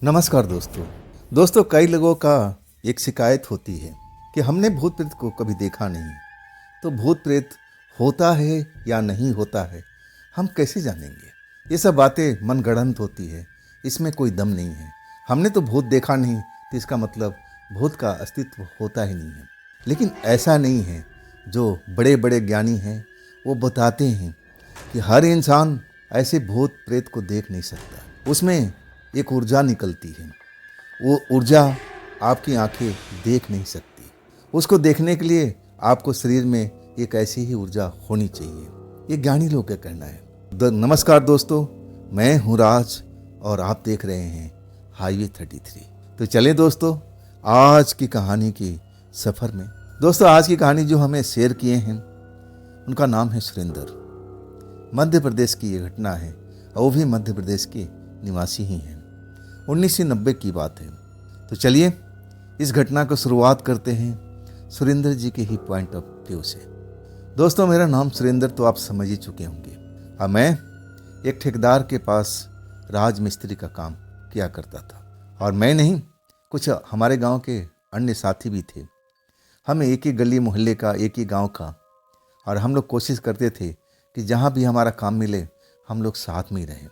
नमस्कार दोस्तों कई लोगों का एक शिकायत होती है कि हमने भूत प्रेत को कभी देखा नहीं। तो भूत प्रेत होता है या नहीं होता है हम कैसे जानेंगे। ये सब बातें मनगढ़ंत होती है, इसमें कोई दम नहीं है। हमने तो भूत देखा नहीं तो इसका मतलब भूत का अस्तित्व होता ही नहीं है। लेकिन ऐसा नहीं है, जो बड़े बड़े ज्ञानी हैं वो बताते हैं कि हर इंसान ऐसे भूत प्रेत को देख नहीं सकता। उसमें एक ऊर्जा निकलती है, वो ऊर्जा आपकी आंखें देख नहीं सकती। उसको देखने के लिए आपको शरीर में एक ऐसी ही ऊर्जा होनी चाहिए। ये ज्ञानी लोग का कहना है। नमस्कार दोस्तों, मैं हूँ राज और आप देख रहे हैं हाईवे 33। तो चले दोस्तों आज की कहानी की सफ़र में। दोस्तों आज की कहानी जो हमें शेयर किए हैं उनका नाम है सुरेंद्र। मध्य प्रदेश की ये घटना है और वो भी मध्य प्रदेश के निवासी ही हैं। 1990 की बात है। तो चलिए इस घटना को शुरुआत करते हैं सुरेंद्र जी के ही पॉइंट ऑफ व्यू से। दोस्तों मेरा नाम सुरेंद्र तो आप समझ ही चुके होंगे। अब मैं एक ठेकेदार के पास राज मिस्त्री का काम किया करता था। और मैं नहीं, कुछ हमारे गांव के अन्य साथी भी थे। हम एक ही गली मोहल्ले का, एक ही गांव का, और हम लोग कोशिश करते थे कि जहां भी हमारा काम मिले हम लोग साथ में ही रहें।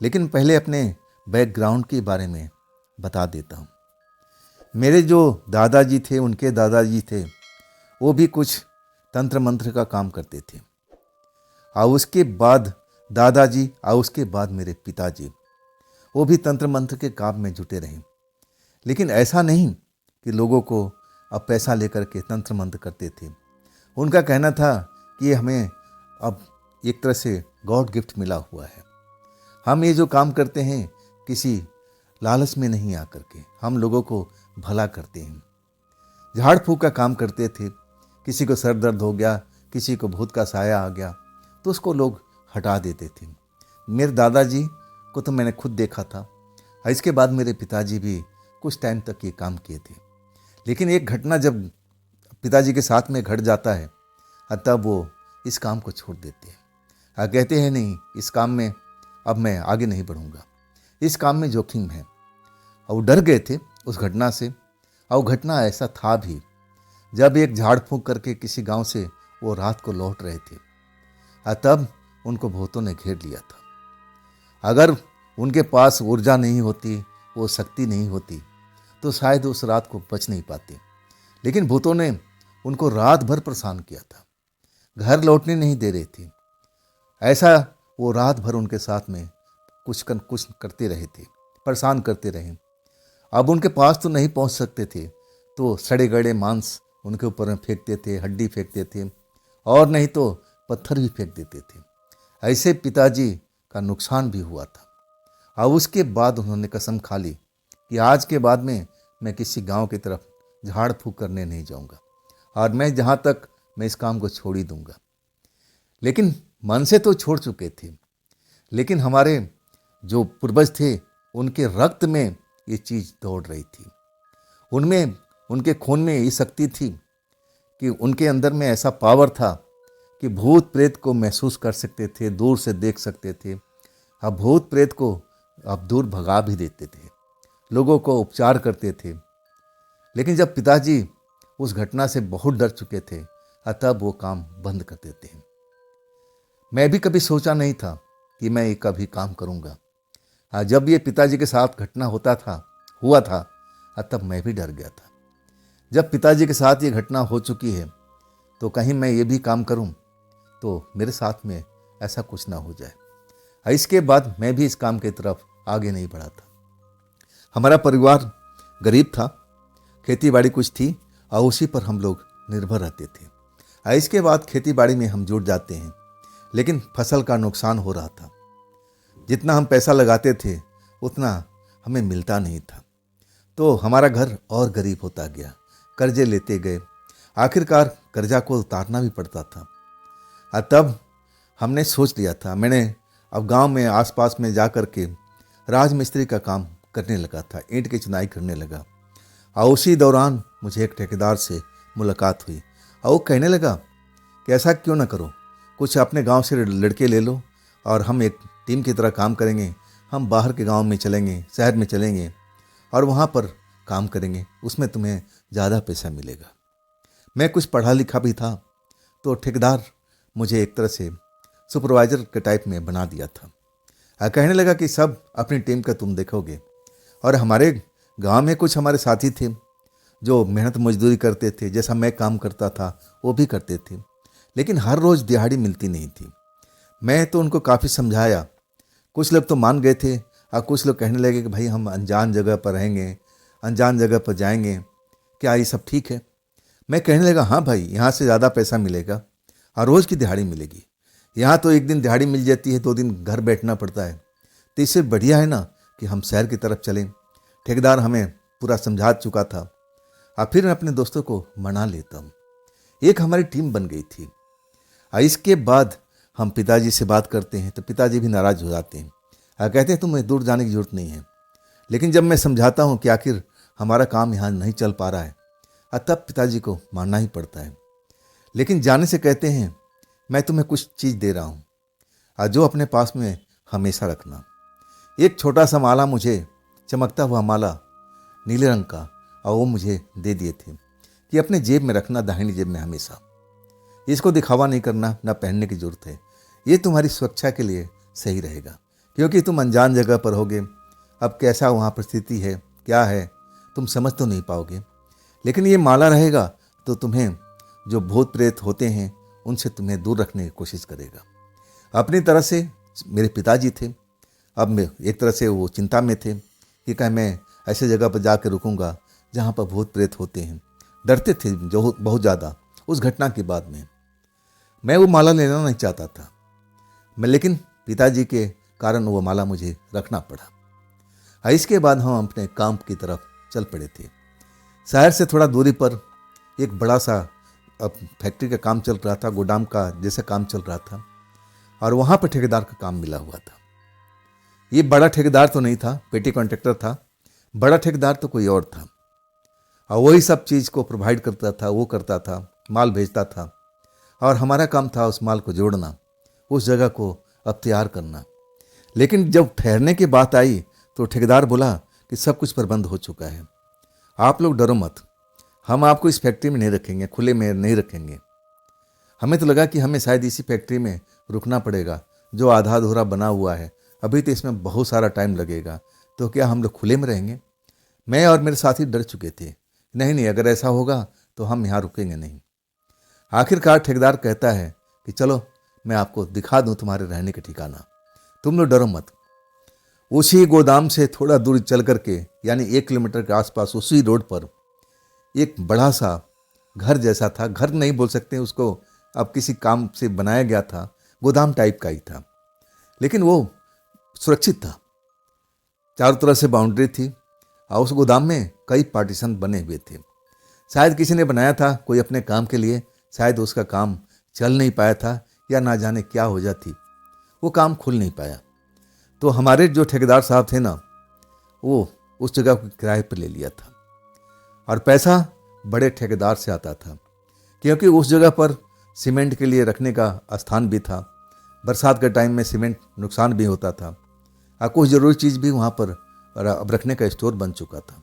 लेकिन पहले अपने बैकग्राउंड के बारे में बता देता हूँ। मेरे जो दादाजी थे, उनके दादाजी थे, वो भी कुछ तंत्र मंत्र का काम करते थे। और उसके बाद दादाजी और उसके बाद मेरे पिताजी, वो भी तंत्र मंत्र के काम में जुटे रहे। लेकिन ऐसा नहीं कि लोगों को अब पैसा लेकर के तंत्र मंत्र करते थे। उनका कहना था कि हमें अब एक तरह से गॉड गिफ्ट मिला हुआ है। हम ये जो काम करते हैं किसी लालच में नहीं आकर के, हम लोगों को भला करते हैं। झाड़ फूक का काम करते थे। किसी को सर दर्द हो गया, किसी को भूत का साया आ गया तो उसको लोग हटा देते थे। मेरे दादाजी को तो मैंने खुद देखा था। और इसके बाद मेरे पिताजी भी कुछ टाइम तक ये काम किए थे। लेकिन एक घटना जब पिताजी के साथ में घट जाता है तब वो इस काम को छोड़ देते हैं। कहते हैं नहीं, इस काम में अब मैं आगे नहीं बढ़ूंगा, इस काम में जोखिम है। और वो डर गए थे उस घटना से। और वो घटना ऐसा था भी, जब एक झाड़ फूंक करके किसी गांव से वो रात को लौट रहे थे तब उनको भूतों ने घेर लिया था। अगर उनके पास ऊर्जा नहीं होती, वो शक्ति नहीं होती तो शायद उस रात को बच नहीं पाते। लेकिन भूतों ने उनको रात भर परेशान किया था, घर लौटने नहीं दे रहे थे। ऐसा वो रात भर उनके साथ में कुछ करते रहे थे, परेशान करते रहे। अब उनके पास तो नहीं पहुंच सकते थे तो सड़े गड़े मांस उनके ऊपर में फेंकते थे, हड्डी फेंकते थे, और नहीं तो पत्थर भी फेंक देते थे। ऐसे पिताजी का नुकसान भी हुआ था। और उसके बाद उन्होंने कसम खा ली कि आज के बाद में मैं किसी गांव की तरफ झाड़ फूक करने नहीं जाऊंगा, और मैं जहां तक मैं इस काम को छोड़ ही दूंगा। लेकिन मन से तो छोड़ चुके थे, लेकिन हमारे जो पूर्वज थे उनके रक्त में ये चीज़ दौड़ रही थी। उनमें, उनके खून में ये शक्ति थी कि उनके अंदर में ऐसा पावर था कि भूत प्रेत को महसूस कर सकते थे, दूर से देख सकते थे। अब भूत प्रेत को अब दूर भगा भी देते थे, लोगों को उपचार करते थे। लेकिन जब पिताजी उस घटना से बहुत डर चुके थे तब वो काम बंद कर देते हैं। मैं भी कभी सोचा नहीं था कि मैं ये कभी काम करूँगा। जब ये पिताजी के साथ घटना हुआ था तब मैं भी डर गया था। जब पिताजी के साथ ये घटना हो चुकी है तो कहीं मैं ये भी काम करूं तो मेरे साथ में ऐसा कुछ ना हो जाए। इसके बाद मैं भी इस काम की तरफ आगे नहीं बढ़ा था। हमारा परिवार गरीब था, खेती बाड़ी कुछ थी और उसी पर हम लोग निर्भर रहते थे। इसके बाद खेती बाड़ी में हम जुट जाते हैं, लेकिन फसल का नुकसान हो रहा था। जितना हम पैसा लगाते थे उतना हमें मिलता नहीं था। तो हमारा घर और गरीब होता गया, कर्जे लेते गए। आखिरकार कर्जा को उतारना भी पड़ता था। तब हमने सोच लिया था, मैंने अब गांव में आसपास में जा कर के राजमिस्त्री का काम करने लगा था, ईंट की चुनाई करने लगा। और उसी दौरान मुझे एक ठेकेदार से मुलाकात हुई और वो कहने लगा कि ऐसा क्यों ना करो, कुछ अपने गांव से लड़के ले लो और हम एक टीम की तरह काम करेंगे, हम बाहर के गांव में चलेंगे, शहर में चलेंगे और वहाँ पर काम करेंगे, उसमें तुम्हें ज़्यादा पैसा मिलेगा। मैं कुछ पढ़ा लिखा भी था, तो ठेकेदार मुझे एक तरह से सुपरवाइज़र के टाइप में बना दिया था। कहने लगा कि सब अपनी टीम का तुम देखोगे। और हमारे गांव में कुछ हमारे साथी थे जो मेहनत मजदूरी करते थे, जैसा मैं काम करता था वो भी करते थे, लेकिन हर रोज़ दिहाड़ी मिलती नहीं थी। मैं तो उनको काफ़ी समझाया, कुछ लोग तो मान गए थे और कुछ लोग कहने लगे कि भाई हम अनजान जगह पर रहेंगे, अनजान जगह पर जाएंगे, क्या ये सब ठीक है? मैं कहने लगा हाँ भाई, यहाँ से ज़्यादा पैसा मिलेगा और रोज़ की दिहाड़ी मिलेगी। यहाँ तो एक दिन दिहाड़ी मिल जाती है, 2 दिन घर बैठना पड़ता है, तो इससे बढ़िया है ना कि हम शहर की तरफ चलें। ठेकेदार हमें पूरा समझा चुका था और फिर मैं अपने दोस्तों को मना लेता हूँ। एक हमारी टीम बन गई थी। और इसके बाद हम पिताजी से बात करते हैं तो पिताजी भी नाराज़ हो जाते हैं और कहते हैं तुम्हें दूर जाने की ज़रूरत नहीं है। लेकिन जब मैं समझाता हूँ कि आखिर हमारा काम यहाँ नहीं चल पा रहा है, तब पिताजी को मानना ही पड़ता है। लेकिन जाने से कहते हैं मैं तुम्हें कुछ चीज़ दे रहा हूँ और जो अपने पास में हमेशा रखना। एक छोटा सा माला, मुझे चमकता हुआ माला नीले रंग का, और वो मुझे दे दिए थे कि अपने जेब में रखना, दाहिनी जेब में हमेशा। इसको दिखावा नहीं करना, ना पहनने की ज़रूरत है। ये तुम्हारी सुरक्षा के लिए सही रहेगा, क्योंकि तुम अनजान जगह पर होगे। अब कैसा वहाँ परिस्थिति है, क्या है, तुम समझ तो नहीं पाओगे। लेकिन ये माला रहेगा तो तुम्हें जो भूत प्रेत होते हैं उनसे तुम्हें दूर रखने की कोशिश करेगा। अपनी तरह से मेरे पिताजी थे, अब मैं एक तरह से वो चिंता में थे कि क्या मैं ऐसे जगह पर जाकर रुकूंगा जहाँ पर भूत प्रेत होते हैं। डरते थे जो बहुत ज़्यादा उस घटना के बाद में। मैं वो माला लेना नहीं चाहता था मैं, लेकिन पिताजी के कारण वो माला मुझे रखना पड़ा। इसके बाद हम अपने काम की तरफ चल पड़े थे। शहर से थोड़ा दूरी पर एक बड़ा सा फैक्ट्री का काम चल रहा था, गोदाम का जैसा काम चल रहा था, और वहाँ पर ठेकेदार का काम मिला हुआ था। ये बड़ा ठेकेदार तो नहीं था, पेटी कॉन्ट्रैक्टर था। बड़ा ठेकेदार तो कोई और था, और वही सब चीज़ को प्रोवाइड करता था, वो करता था, माल भेजता था, और हमारा काम था उस माल को जोड़ना, उस जगह को अब तैयार करना। लेकिन जब ठहरने की बात आई तो ठेकेदार बोला कि सब कुछ प्रबंध हो चुका है, आप लोग डरो मत, हम आपको इस फैक्ट्री में नहीं रखेंगे, खुले में नहीं रखेंगे। हमें तो लगा कि हमें शायद इसी फैक्ट्री में रुकना पड़ेगा जो आधा अधूरा बना हुआ है, अभी तो इसमें बहुत सारा टाइम लगेगा, तो क्या हम लोग खुले में रहेंगे? मैं और मेरे साथी डर चुके थे, नहीं, अगर ऐसा होगा तो हम यहाँ रुकेंगे नहीं। आखिरकार ठेकेदार कहता है कि चलो मैं आपको दिखा दूँ तुम्हारे रहने का ठिकाना, तुम लोग डरो मत। उसी गोदाम से थोड़ा दूर चल करके, यानी 1 किलोमीटर के आसपास उसी रोड पर एक बड़ा सा घर जैसा था, घर नहीं बोल सकते उसको, अब किसी काम से बनाया गया था, गोदाम टाइप का ही था, लेकिन वो सुरक्षित था। चारों तरफ से बाउंड्री थी और उस गोदाम में कई पार्टीशन बने हुए थे। शायद किसी ने बनाया था कोई अपने काम के लिए, शायद उसका काम चल नहीं पाया था या ना जाने क्या वजह थी, वो काम खुल नहीं पाया। तो हमारे जो ठेकेदार साहब थे ना, वो उस जगह को किराए पर ले लिया था, और पैसा बड़े ठेकेदार से आता था, क्योंकि उस जगह पर सीमेंट के लिए रखने का स्थान भी था। बरसात के टाइम में सीमेंट नुकसान भी होता था, और कुछ ज़रूरी चीज़ भी वहाँ पर अब रखने का स्टोर बन चुका था,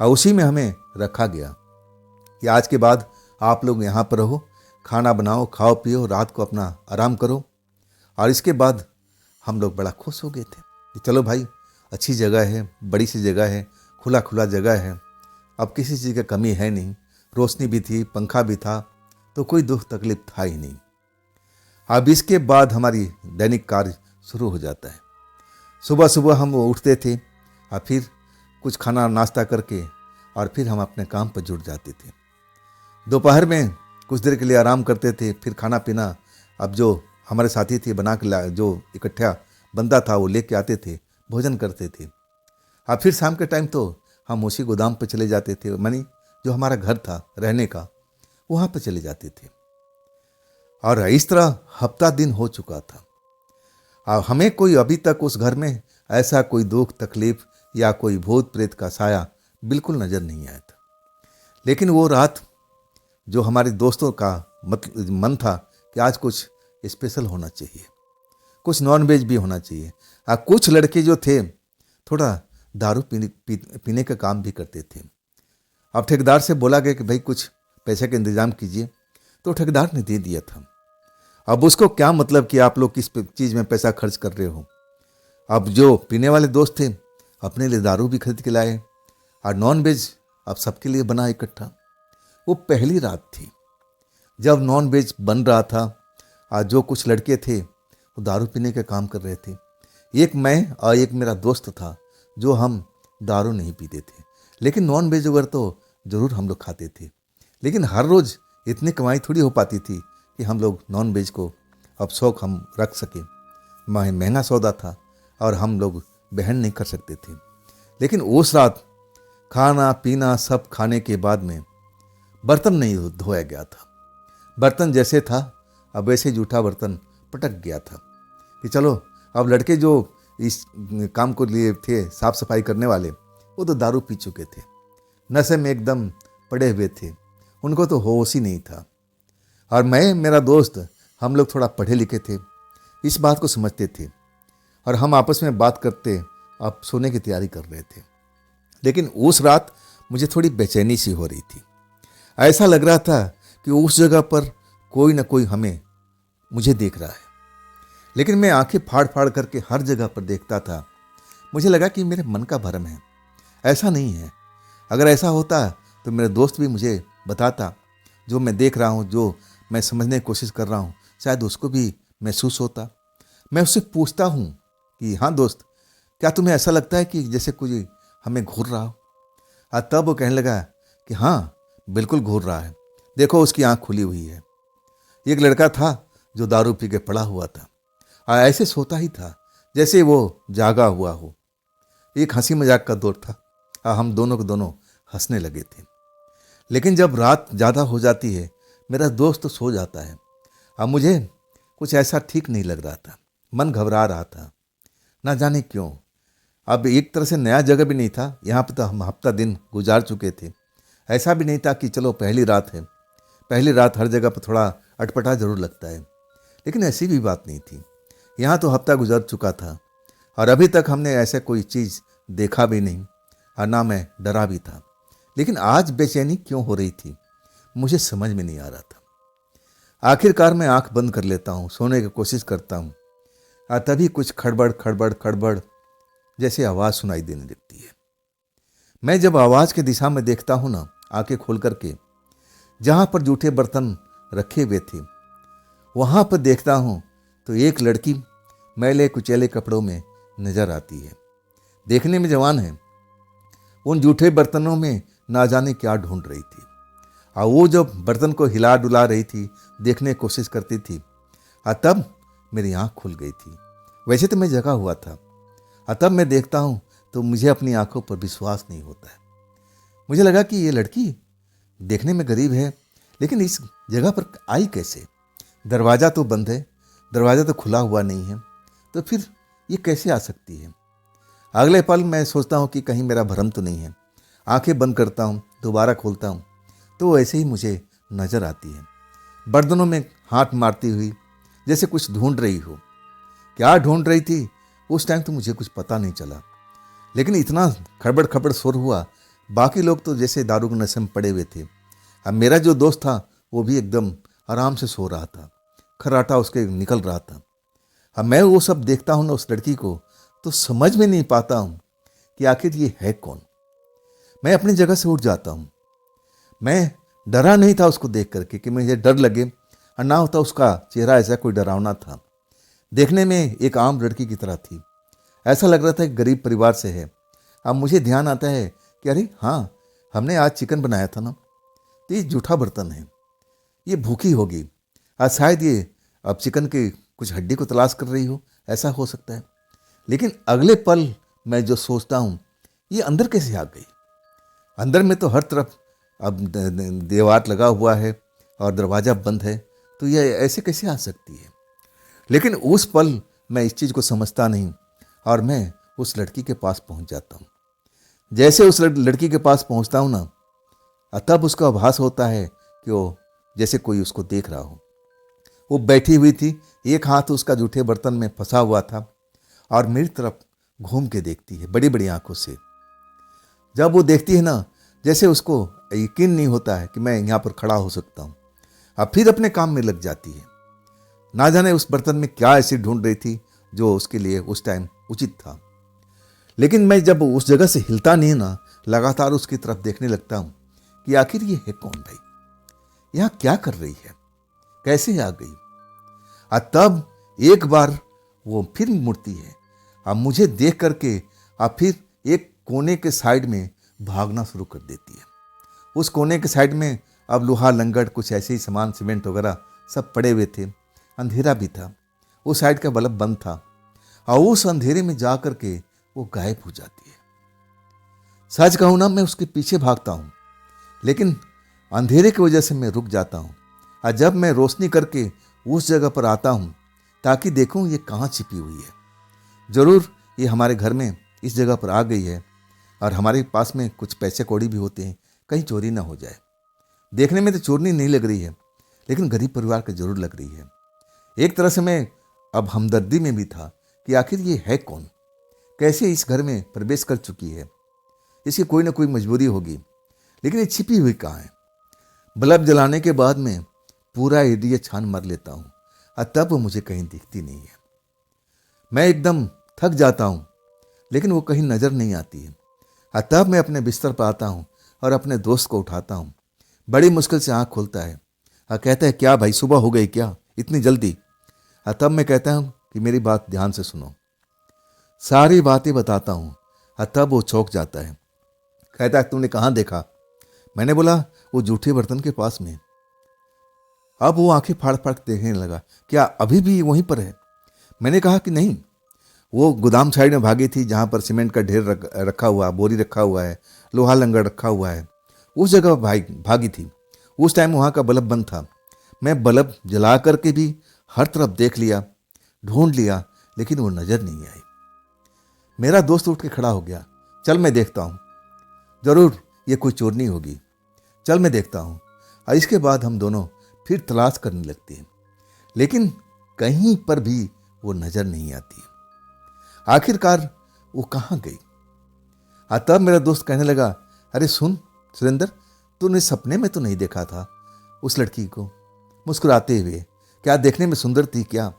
और उसी में हमें रखा गया कि आज के बाद आप लोग यहाँ पर रहो, खाना बनाओ, खाओ पियो, रात को अपना आराम करो। और इसके बाद हम लोग बड़ा खुश हो गए थे कि चलो भाई, अच्छी जगह है, बड़ी सी जगह है, खुला खुला जगह है, अब किसी चीज़ की कमी है नहीं, रोशनी भी थी, पंखा भी था, तो कोई दुख तकलीफ था ही नहीं। अब इसके बाद हमारी दैनिक कार्य शुरू हो जाता है। सुबह सुबह हम उठते थे और फिर कुछ खाना नाश्ता करके और फिर हम अपने काम पर जुट जाते थे। दोपहर में कुछ देर के लिए आराम करते थे, फिर खाना पीना अब जो हमारे साथी थे बना के जो इकट्ठा बनता था वो लेके आते थे, भोजन करते थे। और फिर शाम के टाइम तो हम उसी गोदाम पर चले जाते थे, मानी जो हमारा घर था रहने का, वहाँ पर चले जाते थे। और इस तरह हफ्ता दिन हो चुका था, और हमें कोई अभी तक उस घर में ऐसा कोई दुख तकलीफ या कोई भूत प्रेत का साया बिल्कुल नज़र नहीं आया था। लेकिन वो रात जो हमारे दोस्तों का मन था कि आज कुछ स्पेशल होना चाहिए, कुछ नॉन वेज भी होना चाहिए, कुछ लड़के जो थे थोड़ा दारू पीने का काम भी करते थे। अब ठेकेदार से बोला गया कि भाई कुछ पैसे का इंतजाम कीजिए, तो ठेकेदार ने दे दिया था। अब उसको क्या मतलब कि आप लोग किस चीज़ में पैसा खर्च कर रहे हो। अब जो पीने वाले दोस्त थे अपने लिए दारू भी खरीद के लाए और नॉन वेज अब सबके लिए बना इकट्ठा। वो पहली रात थी जब नॉन वेज बन रहा था और जो कुछ लड़के थे वो दारू पीने का काम कर रहे थे। एक मैं और एक मेरा दोस्त था जो हम दारू नहीं पीते थे, लेकिन नॉन वेज वगैरह तो ज़रूर हम लोग खाते थे। लेकिन हर रोज़ इतनी कमाई थोड़ी हो पाती थी कि हम लोग नॉन वेज को अब शौक हम रख सकें। महंगा सौदा था और हम लोग बहन नहीं कर सकते थे। लेकिन उस रात खाना पीना सब खाने के बाद में बर्तन नहीं धोया गया था। बर्तन जैसे था अब वैसे जूठा बर्तन पटक गया था कि चलो अब लड़के जो इस काम को लिए थे साफ सफाई करने वाले वो तो दारू पी चुके थे, नशे में एकदम पड़े हुए थे, उनको तो होश ही नहीं था। और मैं मेरा दोस्त हम लोग थोड़ा पढ़े लिखे थे, इस बात को समझते थे और हम आपस में बात करते अब सोने की तैयारी कर रहे थे। लेकिन उस रात मुझे थोड़ी बेचैनी सी हो रही थी। ऐसा लग रहा था कि उस जगह पर कोई ना कोई मुझे देख रहा है। लेकिन मैं आंखें फाड़ फाड़ करके हर जगह पर देखता था। मुझे लगा कि मेरे मन का भ्रम है, ऐसा नहीं है। अगर ऐसा होता तो मेरे दोस्त भी मुझे बताता, जो मैं देख रहा हूँ, जो मैं समझने की कोशिश कर रहा हूँ, शायद उसको भी महसूस होता। मैं उससे पूछता हूँ कि हाँ दोस्त, क्या तुम्हें ऐसा लगता है कि जैसे कोई हमें घूर रहा हो? और तब वो कहने लगा कि हाँ बिल्कुल घूर रहा है, देखो उसकी आँख खुली हुई है। एक लड़का था जो दारू पी के पड़ा हुआ था और ऐसे सोता ही था जैसे वो जागा हुआ हो। एक हंसी मजाक का दौर था और हम दोनों को दोनों हंसने लगे थे। लेकिन जब रात ज़्यादा हो जाती है मेरा दोस्त तो सो जाता है और मुझे कुछ ऐसा ठीक नहीं लग रहा था, मन घबरा रहा था, ना जाने क्यों। अब एक तरह से नया जगह भी नहीं था, यहाँ पर तो हम हफ्ता दिन गुजार चुके थे। ऐसा भी नहीं था कि चलो पहली रात है, पहली रात हर जगह पर थोड़ा अटपटा ज़रूर लगता है, लेकिन ऐसी भी बात नहीं थी। यहाँ तो हफ्ता गुजर चुका था और अभी तक हमने ऐसा कोई चीज़ देखा भी नहीं और ना मैं डरा भी था। लेकिन आज बेचैनी क्यों हो रही थी मुझे समझ में नहीं आ रहा था। आखिरकार मैं आंख बंद कर लेता हूँ, सोने की कोशिश करता हूँ और तभी कुछ खड़बड़ खड़बड़ खड़बड़ जैसी आवाज़ सुनाई देने लगती है। मैं जब आवाज़ की दिशा में देखता हूँ ना, आंखें खोल करके, जहाँ पर जूठे बर्तन रखे हुए थे वहाँ पर देखता हूँ तो एक लड़की मैले कुचैले कपड़ों में नजर आती है। देखने में जवान है, उन जूठे बर्तनों में ना जाने क्या ढूंढ रही थी और वो जब बर्तन को हिला डुला रही थी, देखने की कोशिश करती थी और तब मेरी आँख खुल गई थी। वैसे तो मैं जगा हुआ था और तब मैं देखता हूँ तो मुझे अपनी आंखों पर विश्वास नहीं होता है। मुझे लगा कि ये लड़की देखने में गरीब है, लेकिन इस जगह पर आई कैसे? दरवाज़ा तो बंद है, दरवाज़ा तो खुला हुआ नहीं है, तो फिर ये कैसे आ सकती है? अगले पल मैं सोचता हूँ कि कहीं मेरा भ्रम तो नहीं है। आंखें बंद करता हूँ, दोबारा खोलता हूँ तो ऐसे ही मुझे नज़र आती है, बर्तनों में हाथ मारती हुई, जैसे कुछ ढूंढ रही हो। क्या ढूंढ रही थी उस टाइम तो मुझे कुछ पता नहीं चला, लेकिन इतना खड़बड़ खड़बड़ शोर हुआ, बाकी लोग तो जैसे दारू के नशे में पड़े हुए थे। अब मेरा जो दोस्त था वो भी एकदम आराम से सो रहा था, खर्राटा उसके निकल रहा था। अब मैं वो सब देखता हूँ ना उस लड़की को, तो समझ में नहीं पाता हूँ कि आखिर ये है कौन। मैं अपनी जगह से उठ जाता हूँ। मैं डरा नहीं था उसको देख करके कि मुझे डर लगे, और ना होता उसका चेहरा ऐसा कोई डरावना था। देखने में एक आम लड़की की तरह थी, ऐसा लग रहा था कि गरीब परिवार से है। अब मुझे ध्यान आता है कि अरे हाँ, हमने आज चिकन बनाया था ना, तो ये जूठा बर्तन है, ये भूखी होगी, आज शायद ये अब चिकन की कुछ हड्डी को तलाश कर रही हो, ऐसा हो सकता है। लेकिन अगले पल मैं जो सोचता हूँ, ये अंदर कैसे आ गई? अंदर में तो हर तरफ अब दीवार लगा हुआ है और दरवाज़ा बंद है, तो ये ऐसे कैसे आ सकती है? लेकिन उस पल मैं इस चीज़ को समझता नहीं और मैं उस लड़की के पास पहुंच जाता हूं। जैसे उस लड़की के पास पहुंचता हूं ना, तब उसका आभास होता है कि वो जैसे कोई उसको देख रहा हो। वो बैठी हुई थी, एक हाथ उसका जूठे बर्तन में फंसा हुआ था और मेरी तरफ घूम के देखती है बड़ी बड़ी आंखों से। जब वो देखती है ना, जैसे उसको यकीन नहीं होता है कि मैं यहाँ पर खड़ा हो सकता हूँ, अब फिर अपने काम में लग जाती है। ना जाने उस बर्तन में क्या ऐसी ढूंढ रही थी जो उसके लिए उस टाइम उचित था। लेकिन मैं जब उस जगह से हिलता नहीं ना, लगातार उसकी तरफ देखने लगता हूँ कि आखिर ये है कौन भाई, यहाँ क्या कर रही है, कैसे आ गई। और तब एक बार वो फिर मुड़ती है, अब मुझे देख करके अब फिर एक कोने के साइड में भागना शुरू कर देती है। उस कोने के साइड में अब लोहा लंगड़ कुछ ऐसे ही सामान, सीमेंट वगैरह सब पड़े हुए थे, अंधेरा भी था, उस साइड का बल्ब बंद था, और उस अंधेरे में जा करके वो गायब हो जाती है। सच कहूँ ना, मैं उसके पीछे भागता हूँ, लेकिन अंधेरे की वजह से मैं रुक जाता हूँ। और जब मैं रोशनी करके उस जगह पर आता हूँ ताकि देखूँ ये कहाँ छिपी हुई है, ज़रूर ये हमारे घर में इस जगह पर आ गई है, और हमारे पास में कुछ पैसे कौड़ी भी होते हैं, कहीं चोरी ना हो जाए। देखने में तो चोरनी नहीं लग रही है, लेकिन गरीब परिवार की जरूर लग रही है। एक तरह से मैं अब हमदर्दी में भी था कि आखिर ये है कौन, कैसे इस घर में प्रवेश कर चुकी है, इसकी कोई ना कोई मजबूरी होगी, लेकिन ये छिपी हुई कहाँ है। बल्ब जलाने के बाद में पूरा एरिया छान मार लेता हूँ, और तब वो मुझे कहीं दिखती नहीं है। मैं एकदम थक जाता हूँ, लेकिन वो कहीं नजर नहीं आती है। और तब मैं अपने बिस्तर पर आता हूँ और अपने दोस्त को उठाता हूँ। बड़ी मुश्किल से आँख खोलता है और कहता है, क्या भाई, सुबह हो गई क्या इतनी जल्दी। और तब मैं कहता हूँ कि मेरी बात ध्यान से सुनो। सारी बातें बताता हूँ, और तब वो चौंक जाता है, कहता है, तुमने कहाँ देखा। मैंने बोला, वो जूठे बर्तन के पास में। अब वो आंखें फाड़ फाड़ देखने लगा, क्या अभी भी वहीं पर है। मैंने कहा कि नहीं, वो गोदाम साइड में भागी थी जहाँ पर सीमेंट का ढेर रखा हुआ, बोरी रखा हुआ है, लोहा लंगड़ रखा हुआ है, उस जगह भागी थी। उस टाइम वहाँ का बल्ब बंद था। मैं बल्ब जला करके भी हर तरफ देख लिया, ढूंढ लिया, लेकिन वो नज़र नहीं आई। मेरा दोस्त उठ के खड़ा हो गया, चल मैं देखता हूँ, ज़रूर ये कोई चोरनी होगी, चल मैं देखता हूँ। और इसके बाद हम दोनों फिर तलाश करने लगते हैं, लेकिन कहीं पर भी वो नज़र नहीं आती। आखिरकार वो कहाँ गई। तब मेरा दोस्त कहने लगा, अरे सुन सुरेंद्र, तूने सपने में तो नहीं देखा था उस लड़की को मुस्कुराते हुए, क्या देखने में सुंदर थी क्या।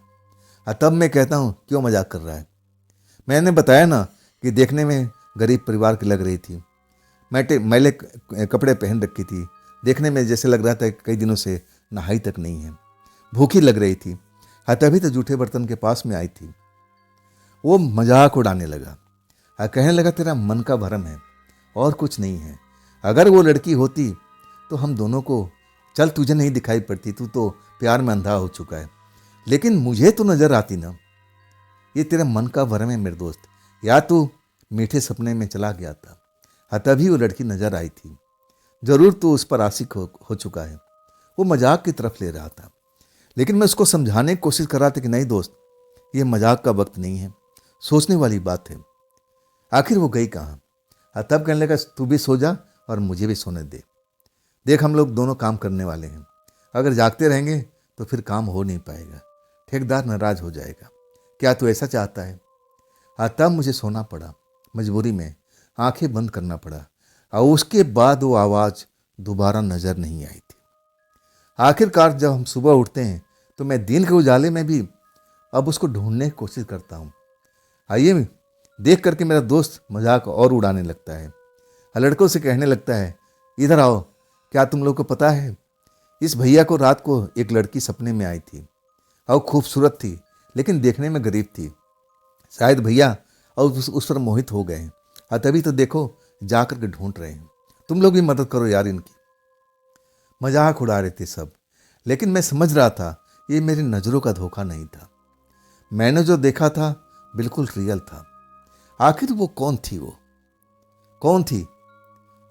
तब मैं कहता हूँ, क्यों मजाक कर रहा है, मैंने बताया ना कि देखने में गरीब परिवार की लग रही थी, मैले कपड़े पहन रखी थी, देखने में जैसे लग रहा था कई दिनों से नहाई तक नहीं है, भूखी लग रही थी। तभी तो जूठे बर्तन के पास में आई थी। वो मजाक उड़ाने लगा, कहने लगा, तेरा मन का भरम है और कुछ नहीं है। अगर वो लड़की होती तो हम दोनों को, चल तुझे नहीं दिखाई पड़ती, तू तो प्यार में अंधा हो चुका है, लेकिन मुझे तो नजर आती ना। ये तेरा मन का भरम है मेरे दोस्त, या तू मीठे सपने में चला गया था, तभी वो लड़की नजर आई थी। जरूर तू उस पर आशिक हो चुका है। वो मजाक की तरफ ले रहा था, लेकिन मैं उसको समझाने की कोशिश कर रहा था कि नहीं दोस्त, ये मजाक का वक्त नहीं है, सोचने वाली बात है। आखिर वो गई कहाँ। तब कहने लगा, तू भी सो जा और मुझे भी सोने दे। देख, हम लोग दोनों काम करने वाले हैं, अगर जागते रहेंगे तो फिर काम हो नहीं पाएगा, ठेकेदार नाराज हो जाएगा। क्या तू ऐसा चाहता है। तब मुझे सोना पड़ा, मजबूरी में आंखें बंद करना पड़ा, और उसके बाद वो आवाज़ दोबारा नजर नहीं आई थी। आखिरकार जब हम सुबह उठते हैं तो मैं दिन के उजाले में भी अब उसको ढूंढने की कोशिश करता हूँ। आइए देख करके मेरा दोस्त मजाक और उड़ाने लगता है, लड़कों से कहने लगता है, इधर आओ, क्या तुम लोग को पता है, इस भैया को रात को एक लड़की सपने में आई थी, और खूबसूरत थी, लेकिन देखने में गरीब थी। शायद भैया और उस पर मोहित हो गए, और तभी तो देखो जा कर के ढूंढ रहे हैं। तुम लोग भी मदद करो यार इनकी। मजाक उड़ा रहे थे सब, लेकिन मैं समझ रहा था ये मेरी नज़रों का धोखा नहीं था। मैंने जो देखा था बिल्कुल रियल था। आखिर वो कौन थी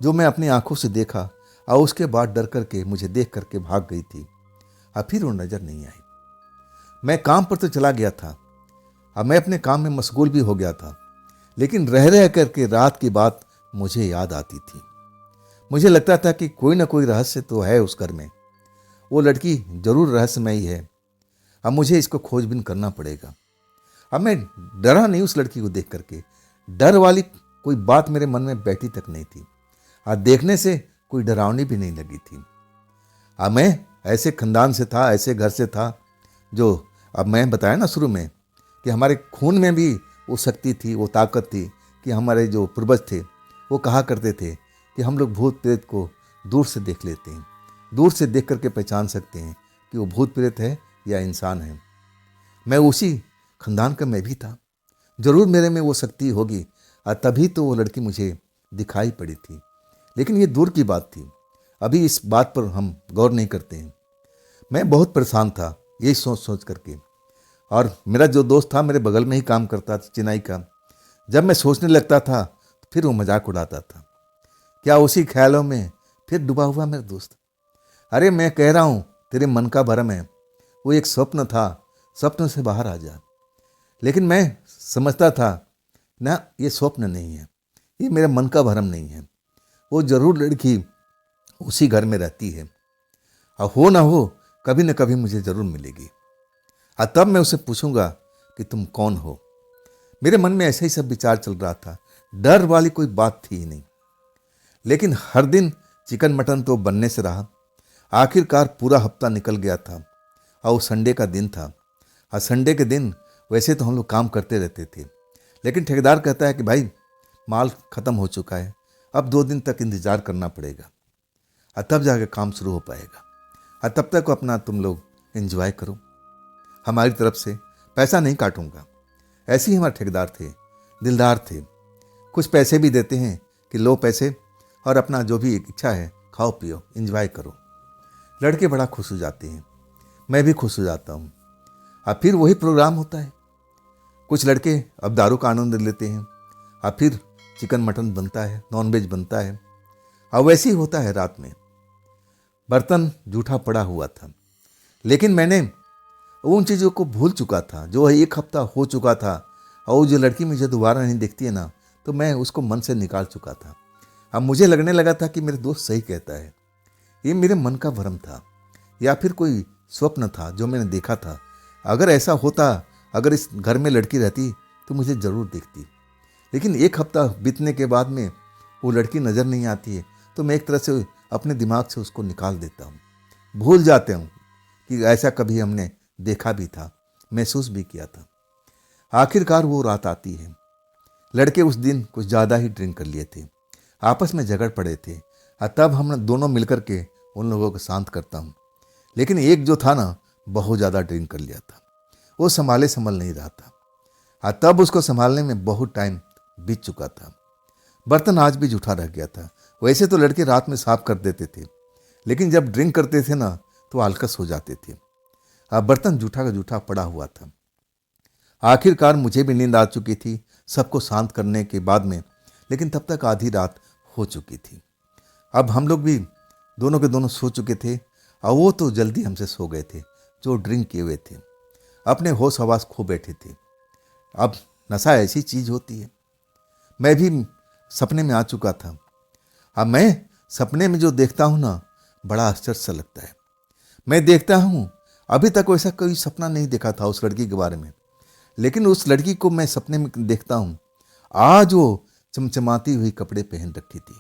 जो मैं अपनी आंखों से देखा, और उसके बाद डर करके मुझे देख करके भाग गई थी, और फिर वो नजर नहीं आई। मैं काम पर तो चला गया था, अब मैं अपने काम में मशगूल भी हो गया था, लेकिन रह रह करके रात की बात मुझे याद आती थी। मुझे लगता था कि कोई ना कोई रहस्य तो है उस घर में, वो लड़की जरूर रहस्यमयी है। अब मुझे इसको खोजबीन करना पड़ेगा। अब मैं डरा नहीं उस लड़की को देख करके, डर वाली कोई बात मेरे मन में बैठी तक नहीं थी, और देखने से कोई डरावनी भी नहीं लगी थी। अब मैं ऐसे खानदान से था, ऐसे घर से था, जो अब मैं बताया ना शुरू में कि हमारे खून में भी वो शक्ति थी, वो ताकत थी कि हमारे जो पूर्वज थे वो कहा करते थे कि हम लोग भूत प्रेत को दूर से देख लेते हैं, दूर से देख करके पहचान सकते हैं कि वो भूत प्रेत है या इंसान है। मैं उसी खानदान का मैं भी था, जरूर मेरे में वो शक्ति होगी, और तभी तो वो लड़की मुझे दिखाई पड़ी थी। लेकिन ये दूर की बात थी, अभी इस बात पर हम गौर नहीं करते हैं। मैं बहुत परेशान था यही सोच सोच करके, और मेरा जो दोस्त था मेरे बगल में ही काम करता था, चेन्नई का। जब मैं सोचने लगता था तो फिर वो मजाक उड़ाता था। क्या उसी ख्यालों में फिर डूबा हुआ मेरा दोस्त। अरे मैं कह रहा हूँ तेरे मन का भरम है, वो एक स्वप्न था, स्वप्न से बाहर आ जा। लेकिन मैं समझता था ना, ये स्वप्न नहीं है, ये मेरे मन का भरम नहीं है, वो जरूर लड़की उसी घर में रहती है, और हो ना हो कभी न कभी मुझे जरूर मिलेगी, और तब मैं उसे पूछूंगा कि तुम कौन हो। मेरे मन में ऐसे ही सब विचार चल रहा था, डर वाली कोई बात थी ही नहीं। लेकिन हर दिन चिकन मटन तो बनने से रहा। आखिरकार पूरा हफ्ता निकल गया था, और वो संडे का दिन था, और संडे के दिन वैसे तो हम लोग काम करते रहते थे, लेकिन ठेकेदार कहता है कि भाई माल ख़त्म हो चुका है, अब 2 दिन तक इंतज़ार करना पड़ेगा, और तब जाकर काम शुरू हो पाएगा, और तब तक अपना तुम लोग एंजॉय करो, हमारी तरफ से पैसा नहीं काटूंगा। ऐसे ही हमारे ठेकेदार थे, दिलदार थे, कुछ पैसे भी देते हैं कि लो पैसे, और अपना जो भी इच्छा है खाओ पियो एंजॉय करो। लड़के बड़ा खुश हो जाते हैं, मैं भी खुश हो जाता हूँ। अब फिर वही प्रोग्राम होता है, कुछ लड़के अब दारू का आनंद लेते हैं, और फिर चिकन मटन बनता है, नॉनवेज बनता है, और वैसे ही होता है। रात में बर्तन जूठा पड़ा हुआ था, लेकिन मैंने उन चीज़ों को भूल चुका था जो 1 हफ्ता हो चुका था, और जो लड़की मुझे दोबारा नहीं दिखती है ना, तो मैं उसको मन से निकाल चुका था। अब मुझे लगने लगा था कि मेरे दोस्त सही कहता है, ये मेरे मन का भ्रम था, या फिर कोई स्वप्न था जो मैंने देखा था। अगर ऐसा होता, अगर इस घर में लड़की रहती तो मुझे ज़रूर दिखती। लेकिन 1 हफ्ता बीतने के बाद में वो लड़की नज़र नहीं आती है, तो मैं एक तरह से अपने दिमाग से उसको निकाल देता हूँ, भूल जाते हूँ कि ऐसा कभी हमने देखा भी था, महसूस भी किया था। आखिरकार वो रात आती है। लड़के उस दिन कुछ ज़्यादा ही ड्रिंक कर लिए थे, आपस में झगड़ पड़े थे, और तब हम दोनों मिलकर के उन लोगों को शांत करता हूँ। लेकिन एक जो था ना, बहुत ज़्यादा ड्रिंक कर लिया था, वो संभल नहीं रहा था, और तब उसको संभालने में बहुत टाइम बीत चुका था। बर्तन आज भी जूठा रह गया था। वैसे तो लड़के रात में साफ कर देते थे, लेकिन जब ड्रिंक करते थे ना तो आलकस हो जाते थे। अब बर्तन जूठा का जूठा पड़ा हुआ था। आखिरकार मुझे भी नींद आ चुकी थी सबको शांत करने के बाद में, लेकिन तब तक आधी रात हो चुकी थी। अब हम लोग भी दोनों के दोनों सो चुके थे, और वो तो जल्दी हमसे सो गए थे जो ड्रिंक किए हुए थे, अपने होश हवास खो बैठे थे। अब नशा ऐसी चीज़ होती है। मैं भी सपने में आ चुका था। अब मैं सपने में जो देखता हूँ ना, बड़ा आश्चर्य सा लगता है। मैं देखता हूँ, अभी तक वैसा कोई सपना नहीं देखा था उस लड़की के बारे में, लेकिन उस लड़की को मैं सपने में देखता हूँ। आज वो चमचमाती हुई कपड़े पहन रखी थी,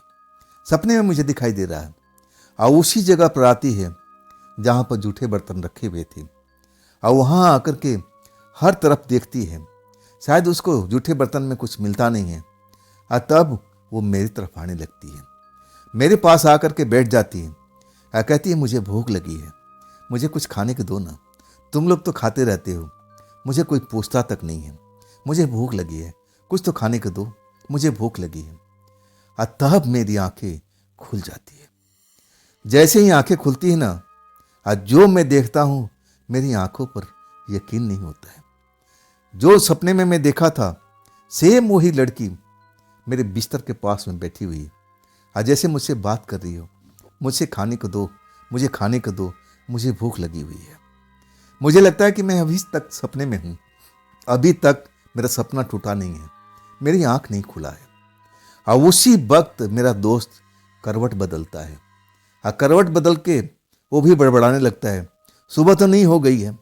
सपने में मुझे दिखाई दे रहा है, और उसी जगह पर आती है जहाँ पर जूठे बर्तन रखे हुए थे, और वहाँ आकर के हर तरफ देखती है। शायद उसको जूठे बर्तन में कुछ मिलता नहीं है, और तब वो मेरी तरफ आने लगती है, मेरे पास आकर के बैठ जाती है, और कहती है मुझे भूख लगी है, मुझे कुछ खाने को दो ना, तुम लोग तो खाते रहते हो, मुझे कोई पूछता तक नहीं है, मुझे भूख लगी है, कुछ तो खाने को दो, मुझे भूख लगी है। और तब मेरी आंखें खुल जाती है। जैसे ही आंखें खुलती है ना, और जो मैं देखता हूँ, मेरी आंखों पर यकीन नहीं होता है। जो सपने में मैं देखा था, सेम वही लड़की मेरे बिस्तर के पास में बैठी हुई है, और जैसे मुझसे बात कर रही हो, मुझसे खाने को दो, मुझे खाने को दो, मुझे भूख लगी हुई है। मुझे लगता है कि मैं अभी तक सपने में हूँ, अभी तक मेरा सपना टूटा नहीं है, मेरी आंख नहीं खुला है। और उसी वक्त मेरा दोस्त करवट बदलता है, और करवट बदल के वो भी बड़बड़ाने लगता है, सुबह तो नहीं हो गई है।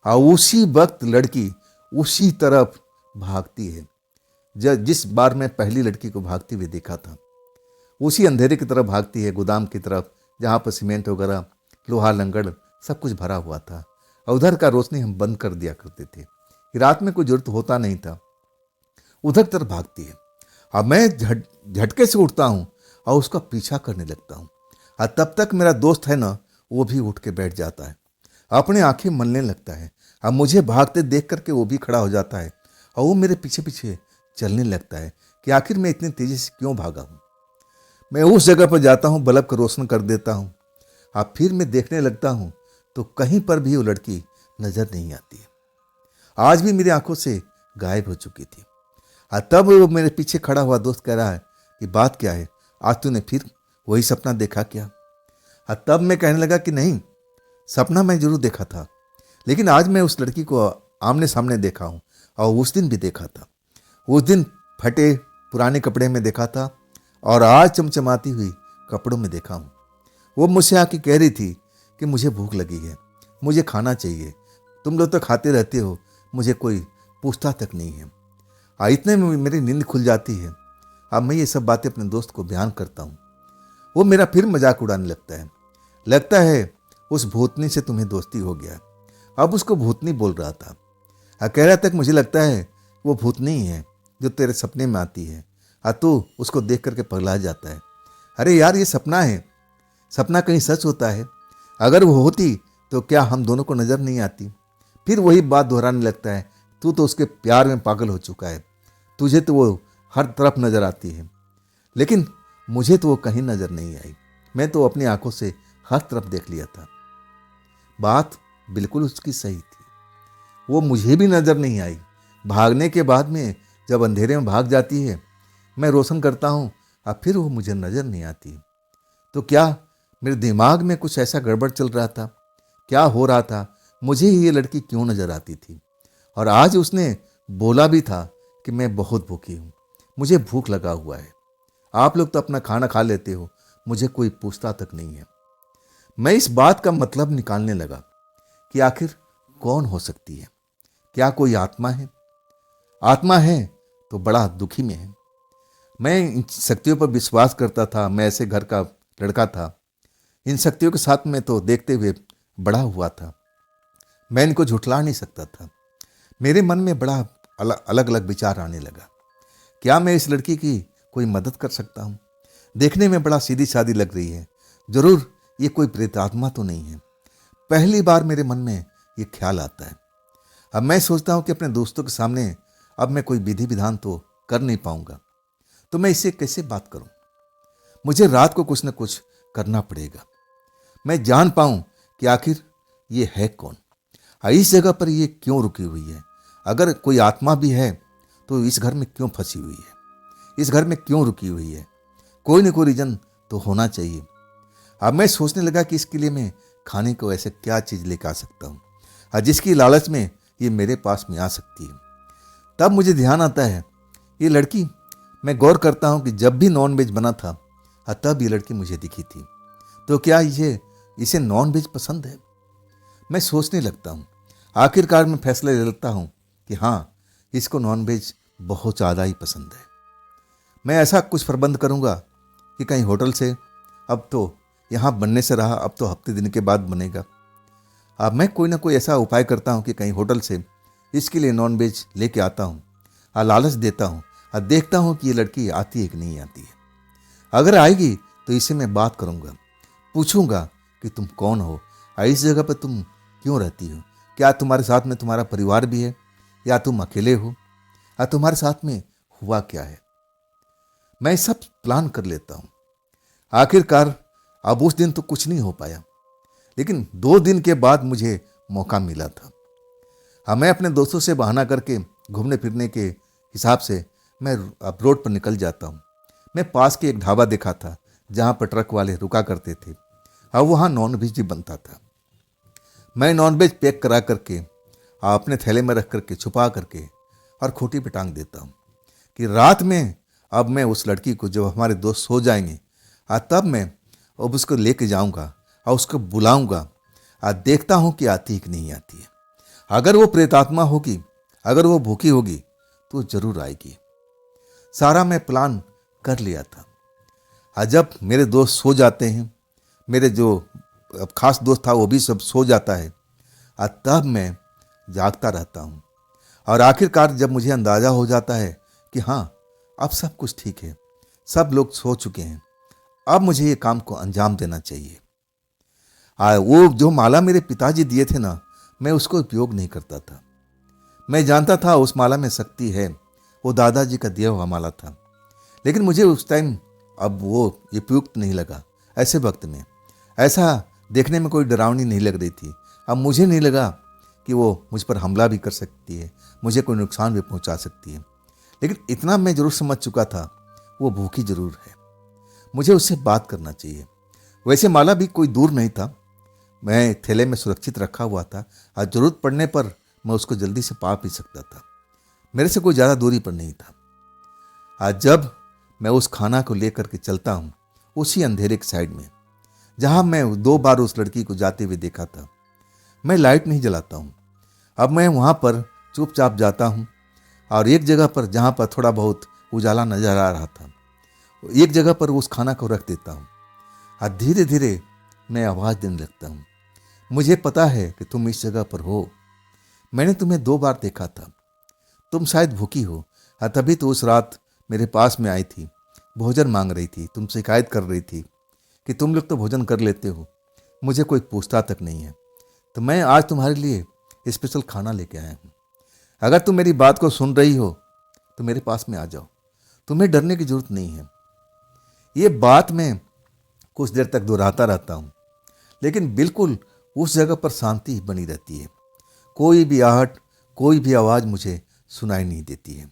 और उसी वक्त लड़की उसी तरफ भागती है। जिस बार मैं पहली लड़की को भागती हुई देखा था, उसी अंधेरे की तरफ भागती है, गोदाम की तरफ, जहाँ पर सीमेंट वगैरह, लोहा लंगड़ सब कुछ भरा हुआ था, और उधर का रोशनी हम बंद कर दिया करते थे कि रात में कोई जरूरत होता नहीं था। उधर तरफ भागती है। अब मैं झटके से उठता हूँ और उसका पीछा करने लगता हूँ, और तब तक मेरा दोस्त है ना, वो भी उठ के बैठ जाता है, अपने आंखें मलने लगता है। अब मुझे भागते देख करके वो भी खड़ा हो जाता है और वो मेरे पीछे पीछे चलने लगता है कि आखिर मैं इतनी तेजी से क्यों भागा हूँ। मैं उस जगह पर जाता हूँ, बल्ब को रोशन कर देता हूँ। अब फिर मैं देखने लगता हूँ तो कहीं पर भी वो लड़की नजर नहीं आती है। आज भी मेरी आंखों से गायब हो चुकी थी। और तब वो मेरे पीछे खड़ा हुआ दोस्त कह रहा है कि बात क्या है, आज तूने फिर वही सपना देखा क्या? और तब मैं कहने लगा कि नहीं, सपना मैं जरूर देखा था, लेकिन आज मैं उस लड़की को आमने सामने देखा हूँ, और उस दिन भी देखा था। उस दिन फटे पुराने कपड़े में देखा था, और आज चमचमाती हुई कपड़ों में देखा हूँ। वो मुझसे आके कह रही थी कि मुझे भूख लगी है, मुझे खाना चाहिए, तुम लोग तो खाते रहते हो, मुझे कोई पूछता तक नहीं है। इतने में मेरी नींद खुल जाती है। अब मैं ये सब बातें अपने दोस्त को बयान करता हूँ। वो मेरा फिर मजाक उड़ाने लगता है उस भूतनी से तुम्हें दोस्ती हो गया। अब उसको भूतनी बोल रहा था, कह रहा था कि मुझे लगता है वो भूतनी ही है जो तेरे सपने में आती है, तू उसको देख करके पगला जाता है। अरे यार, ये सपना है, सपना कहीं सच होता है? अगर वो होती तो क्या हम दोनों को नजर नहीं आती? फिर वही बात दोहराने लगता है, तू तो उसके प्यार में पागल हो चुका है, तुझे तो वो हर तरफ नजर आती है, लेकिन मुझे तो वो कहीं नजर नहीं आई। मैं तो अपनी आंखों से हर तरफ देख लिया था। बात बिल्कुल उसकी सही थी, वो मुझे भी नजर नहीं आई। भागने के बाद में जब अंधेरे में भाग जाती है, मैं रोशन करता हूँ, और फिर वो मुझे नजर नहीं आती। तो क्या मेरे दिमाग में कुछ ऐसा गड़बड़ चल रहा था? क्या हो रहा था? मुझे ही ये लड़की क्यों नजर आती थी? और आज उसने बोला भी था कि मैं बहुत भूखी हूँ, मुझे भूख लगा हुआ है, आप लोग तो अपना खाना खा लेते हो, मुझे कोई पूछता तक नहीं है। मैं इस बात का मतलब निकालने लगा कि आखिर कौन हो सकती है? क्या कोई आत्मा है? आत्मा है तो बड़ा दुखी में है। मैं इन शक्तियों पर विश्वास करता था, मैं ऐसे घर का लड़का था, इन शक्तियों के साथ में तो देखते हुए बड़ा हुआ था, मैं इनको झुठला नहीं सकता था। मेरे मन में बड़ा अलग अलग विचार आने लगा। क्या मैं इस लड़की की कोई मदद कर सकता हूँ? देखने में बड़ा सीधी सादी लग रही है, जरूर ये कोई प्रेतात्मा तो नहीं है। पहली बार मेरे मन में ये ख्याल आता है। अब मैं सोचता हूँ कि अपने दोस्तों के सामने अब मैं कोई विधि विधान तो कर नहीं पाऊंगा, तो मैं इससे कैसे बात करूं? मुझे रात को कुछ न कुछ करना पड़ेगा, मैं जान पाऊं कि आखिर ये है कौन, इस जगह पर ये क्यों रुकी हुई है। अगर कोई आत्मा भी है तो इस घर में क्यों फंसी हुई है, इस घर में क्यों रुकी हुई है? कोई न कोई रीजन तो होना चाहिए। अब मैं सोचने लगा कि इसके लिए मैं खाने को ऐसे क्या चीज़ लेकर आ सकता हूँ जिसकी लालच में ये मेरे पास में आ सकती है। तब मुझे ध्यान आता है, ये लड़की, मैं गौर करता हूँ कि जब भी नॉन वेज बना था तब ये लड़की मुझे दिखी थी, तो क्या इसे नॉन वेज पसंद है? मैं सोचने लगता हूँ। आखिरकार मैं फैसला ले लेता हूँ कि हाँ, इसको नॉन वेज बहुत ज़्यादा ही पसंद है। मैं ऐसा कुछ प्रबंध करूँगा कि कहीं होटल से, अब तो यहाँ बनने से रहा, अब तो हफ्ते दिन के बाद बनेगा, अब मैं कोई ना कोई ऐसा उपाय करता हूँ कि कहीं होटल से इसके लिए नॉन वेज लेके आता हूँ, लालच देता हूँ, और देखता हूँ कि ये लड़की आती है कि नहीं आती है। अगर आएगी तो इसे मैं बात करूँगा, पूछूंगा कि तुम कौन हो, इस जगह पर तुम क्यों रहती हो, क्या तुम्हारे साथ में तुम्हारा परिवार भी है, या तुम अकेले हो, या तुम्हारे साथ में हुआ क्या है? मैं सब प्लान कर लेता हूँ। आखिरकार अब उस दिन तो कुछ नहीं हो पाया, लेकिन 2 दिन के बाद मुझे मौका मिला था। मैं अपने दोस्तों से बहाना करके घूमने फिरने के हिसाब से मैं अब रोड पर निकल जाता हूँ। मैं पास के एक ढाबा देखा था जहाँ पर ट्रक वाले रुका करते थे, और वहाँ नॉन वेज भी बनता था। मैं नॉन वेज पैक करा करके अपने थैले में रख करके छुपा करके और खूंटी पे टांग देता हूँ कि रात में अब मैं उस लड़की को, जब हमारे दोस्त सो जाएंगे, तब मैं अब उसको लेके जाऊँगा और उसको बुलाऊँगा, देखता हूँ कि आती है कि नहीं आती है। अगर वो प्रेतात्मा होगी, अगर वो भूखी होगी तो जरूर आएगी। सारा मैं प्लान कर लिया था। आज जब मेरे दोस्त सो जाते हैं, मेरे जो अब खास दोस्त था वो भी सब सो जाता है, और तब मैं जागता रहता हूँ। और आखिरकार जब मुझे अंदाज़ा हो जाता है कि हाँ, अब सब कुछ ठीक है, सब लोग सो चुके हैं, अब मुझे ये काम को अंजाम देना चाहिए। वो जो माला मेरे पिताजी दिए थे ना, मैं उसको उपयोग नहीं करता था। मैं जानता था उस माला में शक्ति है, वो दादाजी का दिया हुआ माला था, लेकिन मुझे उस टाइम अब वो उपयुक्त नहीं लगा। ऐसे वक्त में ऐसा देखने में कोई डरावनी नहीं लग रही थी। अब मुझे नहीं लगा कि वो मुझ पर हमला भी कर सकती है, मुझे कोई नुकसान भी पहुंचा सकती है। लेकिन इतना मैं जरूर समझ चुका था, वो भूखी जरूर है, मुझे उससे बात करना चाहिए। वैसे माला भी कोई दूर नहीं था, मैं थैले में सुरक्षित रखा हुआ था, और जरूरत पड़ने पर मैं उसको जल्दी से पा भी सकता था। मेरे से कोई ज़्यादा दूरी पर नहीं था। आज जब मैं उस खाना को लेकर के चलता हूँ, उसी अंधेरे की साइड में जहाँ मैं 2 बार उस लड़की को जाते हुए देखा था, मैं लाइट नहीं जलाता हूँ। अब मैं वहाँ पर चुपचाप जाता हूँ, और एक जगह पर जहाँ पर थोड़ा बहुत उजाला नजर आ रहा था, एक जगह पर उस खाना को रख देता हूँ, और धीरे धीरे मैं आवाज़ देने लगता हूँ, मुझे पता है कि तुम इस जगह पर हो, मैंने तुम्हें 2 बार देखा था, तुम शायद भूखी हो, और तभी तो उस रात मेरे पास में आई थी, भोजन मांग रही थी, तुम शिकायत कर रही थी कि तुम लोग तो भोजन कर लेते हो, मुझे कोई पूछता तक नहीं है, तो मैं आज तुम्हारे लिए स्पेशल खाना लेके आया हूँ। अगर तुम मेरी बात को सुन रही हो तो मेरे पास में आ जाओ, तुम्हें डरने की जरूरत नहीं है। ये बात मैं कुछ देर तक दोहराता रहता हूँ, लेकिन बिल्कुल उस जगह पर शांति बनी रहती है। कोई भी आहट, कोई भी आवाज़ मुझे सुनाई नहीं देती है।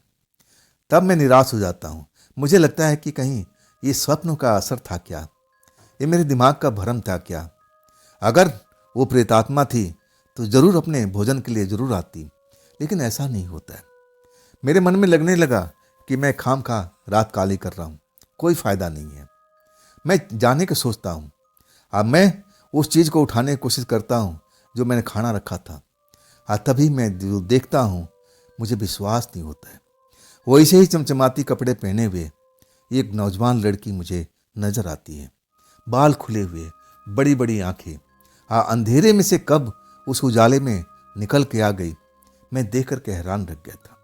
तब मैं निराश हो जाता हूँ। मुझे लगता है कि कहीं ये स्वप्न का असर था क्या, ये मेरे दिमाग का भ्रम था क्या। अगर वो प्रेतात्मा थी तो जरूर अपने भोजन के लिए जरूर आती, लेकिन ऐसा नहीं होता है। मेरे मन में लगने लगा कि मैं खाम खा रात काली कर रहा हूँ, कोई फायदा नहीं है। मैं जाने का सोचता हूँ। अब मैं उस चीज़ को उठाने की कोशिश करता हूँ जो मैंने खाना रखा था, और तभी मैं जो देखता हूँ मुझे विश्वास नहीं होता है। वैसे ही चमचमाती कपड़े पहने हुए एक नौजवान लड़की मुझे नजर आती है, बाल खुले हुए, बड़ी बड़ी आंखें। अंधेरे में से कब उस उजाले में निकल के आ गई, मैं देख कर के हैरान रह गया था।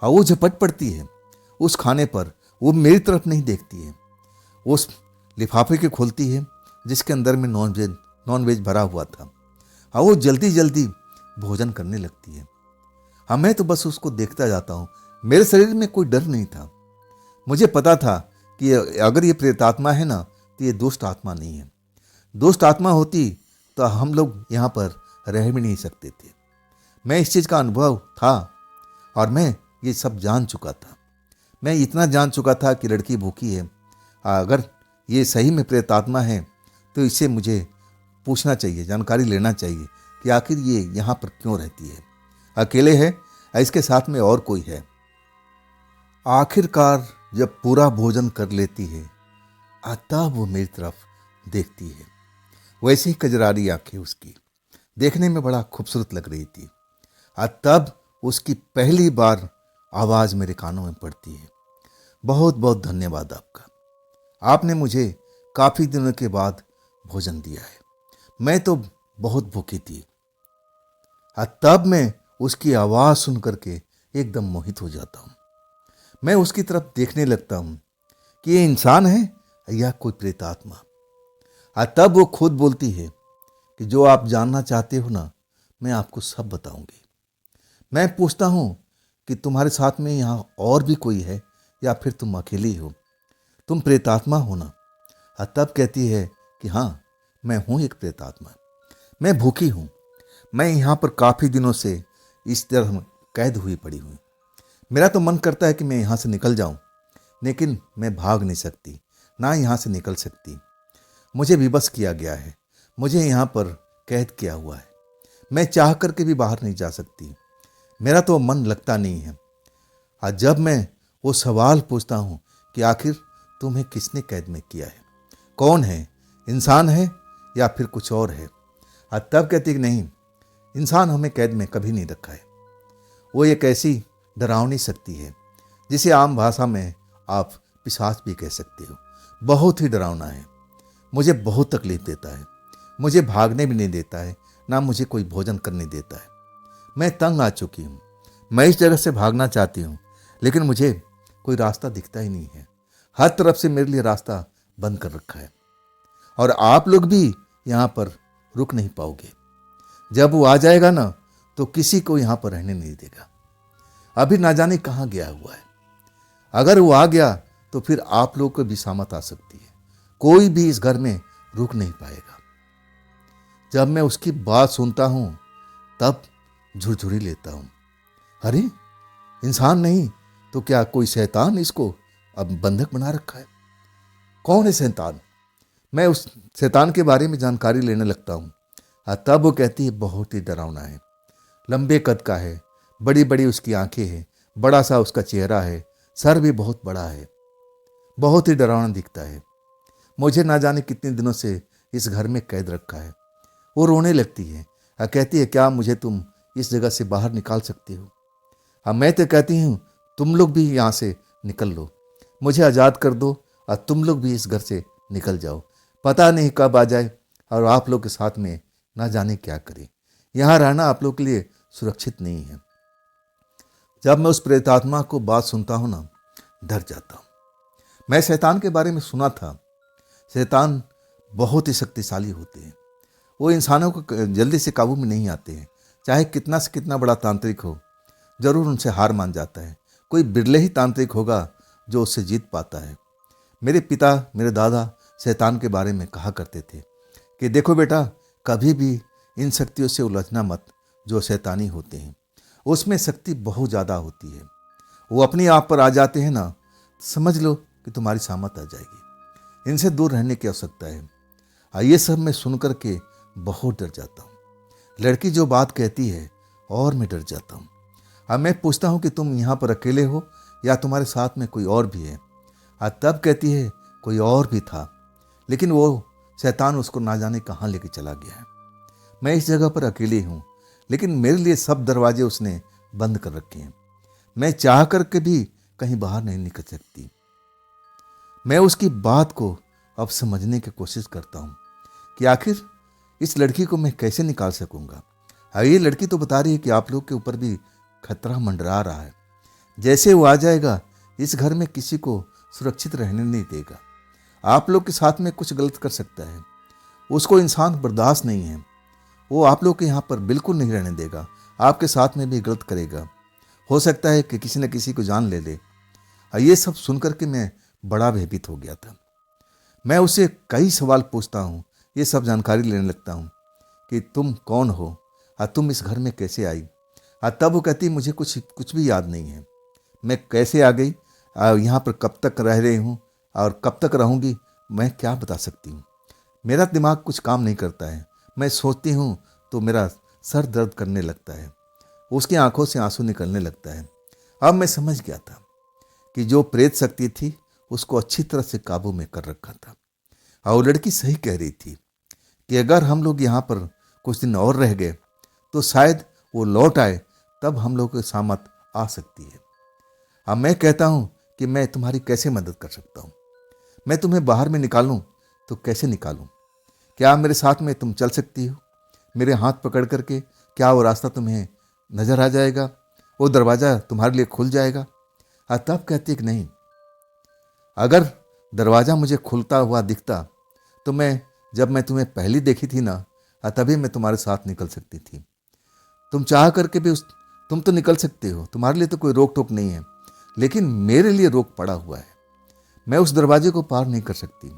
और वो झपट पड़ती है उस खाने पर, वो मेरी तरफ नहीं देखती है, उस लिफाफे के खोलती है जिसके अंदर में नॉन वेज भरा हुआ था, और वो जल्दी जल्दी भोजन करने लगती है। हाँ, मैं तो बस उसको देखता जाता हूँ। मेरे शरीर में कोई डर नहीं था। मुझे पता था कि अगर ये प्रेतात्मा है ना, तो ये दुष्ट आत्मा नहीं है। दुष्ट आत्मा होती तो हम लोग यहाँ पर रह भी नहीं सकते थे। मैं इस चीज़ का अनुभव था, और मैं ये सब जान चुका था। मैं इतना जान चुका था कि लड़की भूखी है। अगर ये सही में प्रेतात्मा है तो इससे मुझे पूछना चाहिए, जानकारी लेना चाहिए कि आखिर ये यहाँ पर क्यों रहती है, अकेले है या इसके साथ में और कोई है। आखिरकार जब पूरा भोजन कर लेती है, तब वो मेरी तरफ देखती है। वैसे ही कजरारी आंखें उसकी, देखने में बड़ा खूबसूरत लग रही थी। तब उसकी पहली बार आवाज़ मेरे कानों में पड़ती है, बहुत बहुत धन्यवाद आपका, आपने मुझे काफ़ी दिनों के बाद भोजन दिया है, मैं तो बहुत भूखी थी। तब मैं उसकी आवाज़ सुन करके एकदम मोहित हो जाता हूँ। मैं उसकी तरफ देखने लगता हूँ कि ये इंसान है या कोई प्रेतात्मा। तब वो खुद बोलती है कि जो आप जानना चाहते हो ना, मैं आपको सब बताऊंगी। मैं पूछता हूँ कि तुम्हारे साथ में यहाँ और भी कोई है या फिर तुम अकेली हो, तुम प्रेतात्मा हो ना? तब कहती है कि हाँ, मैं हूँ एक प्रेतात्मा, मैं भूखी हूँ, मैं यहाँ पर काफ़ी दिनों से इस तरह कैद हुई पड़ी हूँ। मेरा तो मन करता है कि मैं यहाँ से निकल जाऊँ, लेकिन मैं भाग नहीं सकती, ना यहाँ से निकल सकती। मुझे विवश किया गया है, मुझे यहाँ पर कैद किया हुआ है, मैं चाह करके भी बाहर नहीं जा सकती, मेरा तो मन लगता नहीं है। आज जब मैं वो सवाल पूछता हूँ कि आखिर तुम्हें किसने कैद में किया है, कौन है, इंसान है या फिर कुछ और है? तब कहती कि नहीं, इंसान हमें कैद में कभी नहीं रखा है। वो एक ऐसी डरावनी शक्ति है जिसे आम भाषा में आप पिशाच भी कह सकते हो। बहुत ही डरावना है, मुझे बहुत तकलीफ देता है, मुझे भागने भी नहीं देता है, ना मुझे कोई भोजन करने देता है। मैं तंग आ चुकी हूँ, मैं इस जगह से भागना चाहती हूँ, लेकिन मुझे कोई रास्ता दिखता ही नहीं है। हर तरफ से मेरे लिए रास्ता बंद कर रखा है और आप लोग भी यहाँ पर रुक नहीं पाओगे। जब वो आ जाएगा ना तो किसी को यहाँ पर रहने नहीं देगा। अभी ना जाने कहाँ गया हुआ है। अगर वो आ गया तो फिर आप लोग को भी सामत आ सकती है, कोई भी इस घर में रुक नहीं पाएगा। जब मैं उसकी बात सुनता हूं तब झुरझुरी लेता हूं। अरे इंसान नहीं तो क्या कोई शैतान इसको अब बंधक बना रखा है? कौन है शैतान? मैं उस शैतान के बारे में जानकारी लेने लगता हूं। तब वो कहती है बहुत ही डरावना है, लंबे कद का है, बड़ी बड़ी उसकी आंखें हैं, बड़ा सा उसका चेहरा है, सर भी बहुत बड़ा है, बहुत ही डरावना दिखता है। मुझे ना जाने कितने दिनों से इस घर में कैद रखा है। वो रोने लगती है, कहती है क्या मुझे तुम इस जगह से बाहर निकाल सकते हो? मैं तो कहती हूँ तुम लोग भी यहाँ से निकल लो, मुझे आज़ाद कर दो और तुम लोग भी इस घर से निकल जाओ। पता नहीं कब आ जाए और आप लोग के साथ में ना जाने क्या करे। यहाँ रहना आप लोग के लिए सुरक्षित नहीं है। जब मैं उस प्रेतात्मा को बात सुनता हूँ ना, डर जाता हूँ। मैं शैतान के बारे में सुना था, शैतान बहुत ही शक्तिशाली होते हैं। वो इंसानों को जल्दी से काबू में नहीं आते हैं, चाहे कितना से कितना बड़ा तांत्रिक हो, जरूर उनसे हार मान जाता है। कोई बिरले ही तांत्रिक होगा जो उससे जीत पाता है। मेरे पिता, मेरे दादा शैतान के बारे में कहा करते थे कि देखो बेटा, कभी भी इन शक्तियों से उलझना मत जो शैतानी होते हैं। उसमें शक्ति बहुत ज़्यादा होती है, वो अपने आप पर आ जाते हैं ना, समझ लो कि तुम्हारी सामत आ जाएगी। इनसे दूर रहने की आवश्यकता है। ये सब मैं सुन कर के बहुत डर जाता हूँ। लड़की जो बात कहती है और मैं डर जाता हूँ। अब मैं पूछता हूँ कि तुम यहाँ पर अकेले हो या तुम्हारे साथ में कोई और भी है? तब कहती है कोई और भी था, लेकिन वो शैतान उसको ना जाने कहाँ लेके चला गया है। मैं इस जगह पर अकेली हूँ, लेकिन मेरे लिए सब दरवाजे उसने बंद कर रखे हैं। मैं चाह करके भी कहीं बाहर नहीं निकल सकती। मैं उसकी बात को अब समझने की कोशिश करता हूँ कि आखिर इस लड़की को मैं कैसे निकाल सकूंगा। ये लड़की तो बता रही है कि आप लोग के ऊपर भी खतरा मंडरा रहा है। जैसे वो आ जाएगा इस घर में किसी को सुरक्षित रहने नहीं देगा। आप लोग के साथ में कुछ गलत कर सकता है, उसको इंसान बर्दाश्त नहीं है। वो आप लोग के यहाँ पर बिल्कुल नहीं रहने देगा, आपके साथ में भी गलत करेगा। हो सकता है कि किसी न किसी को जान ले ले। ये सब सुनकर के मैं बड़ा भयभीत हो गया था। मैं उसे कई सवाल पूछता हूँ, ये सब जानकारी लेने लगता हूँ कि तुम कौन हो और तुम इस घर में कैसे आई? तब वो कहती मुझे कुछ भी याद नहीं है। मैं कैसे आ गई, यहाँ पर कब तक रह रही हूँ और कब तक रहूँगी, मैं क्या बता सकती हूँ। मेरा दिमाग कुछ काम नहीं करता है। मैं सोचती हूँ तो मेरा सर दर्द करने लगता है, उसकी आंखों से आंसू निकलने लगता है। अब मैं समझ गया था कि जो प्रेत शक्ति थी उसको अच्छी तरह से काबू में कर रखा था। और लड़की सही कह रही थी कि अगर हम लोग यहाँ पर कुछ दिन और रह गए तो शायद वो लौट आए, तब हम लोग की सामत आ सकती है। अब मैं कहता हूँ कि मैं तुम्हारी कैसे मदद कर सकता हूँ? मैं तुम्हें बाहर में निकालूं तो कैसे निकालूं? क्या मेरे साथ में तुम चल सकती हो? मेरे हाथ पकड़ करके क्या वो रास्ता तुम्हें नजर आ जाएगा? वो दरवाज़ा तुम्हारे लिए खुल जाएगा? तब कहती कि नहीं, अगर दरवाज़ा मुझे खुलता हुआ दिखता तो जब मैं तुम्हें पहली देखी थी ना, तभी मैं तुम्हारे साथ निकल सकती थी। तुम चाह करके भी तुम तो निकल सकते हो, तुम्हारे लिए तो कोई रोक टोक नहीं है, लेकिन मेरे लिए रोक पड़ा हुआ है। मैं उस दरवाजे को पार नहीं कर सकती।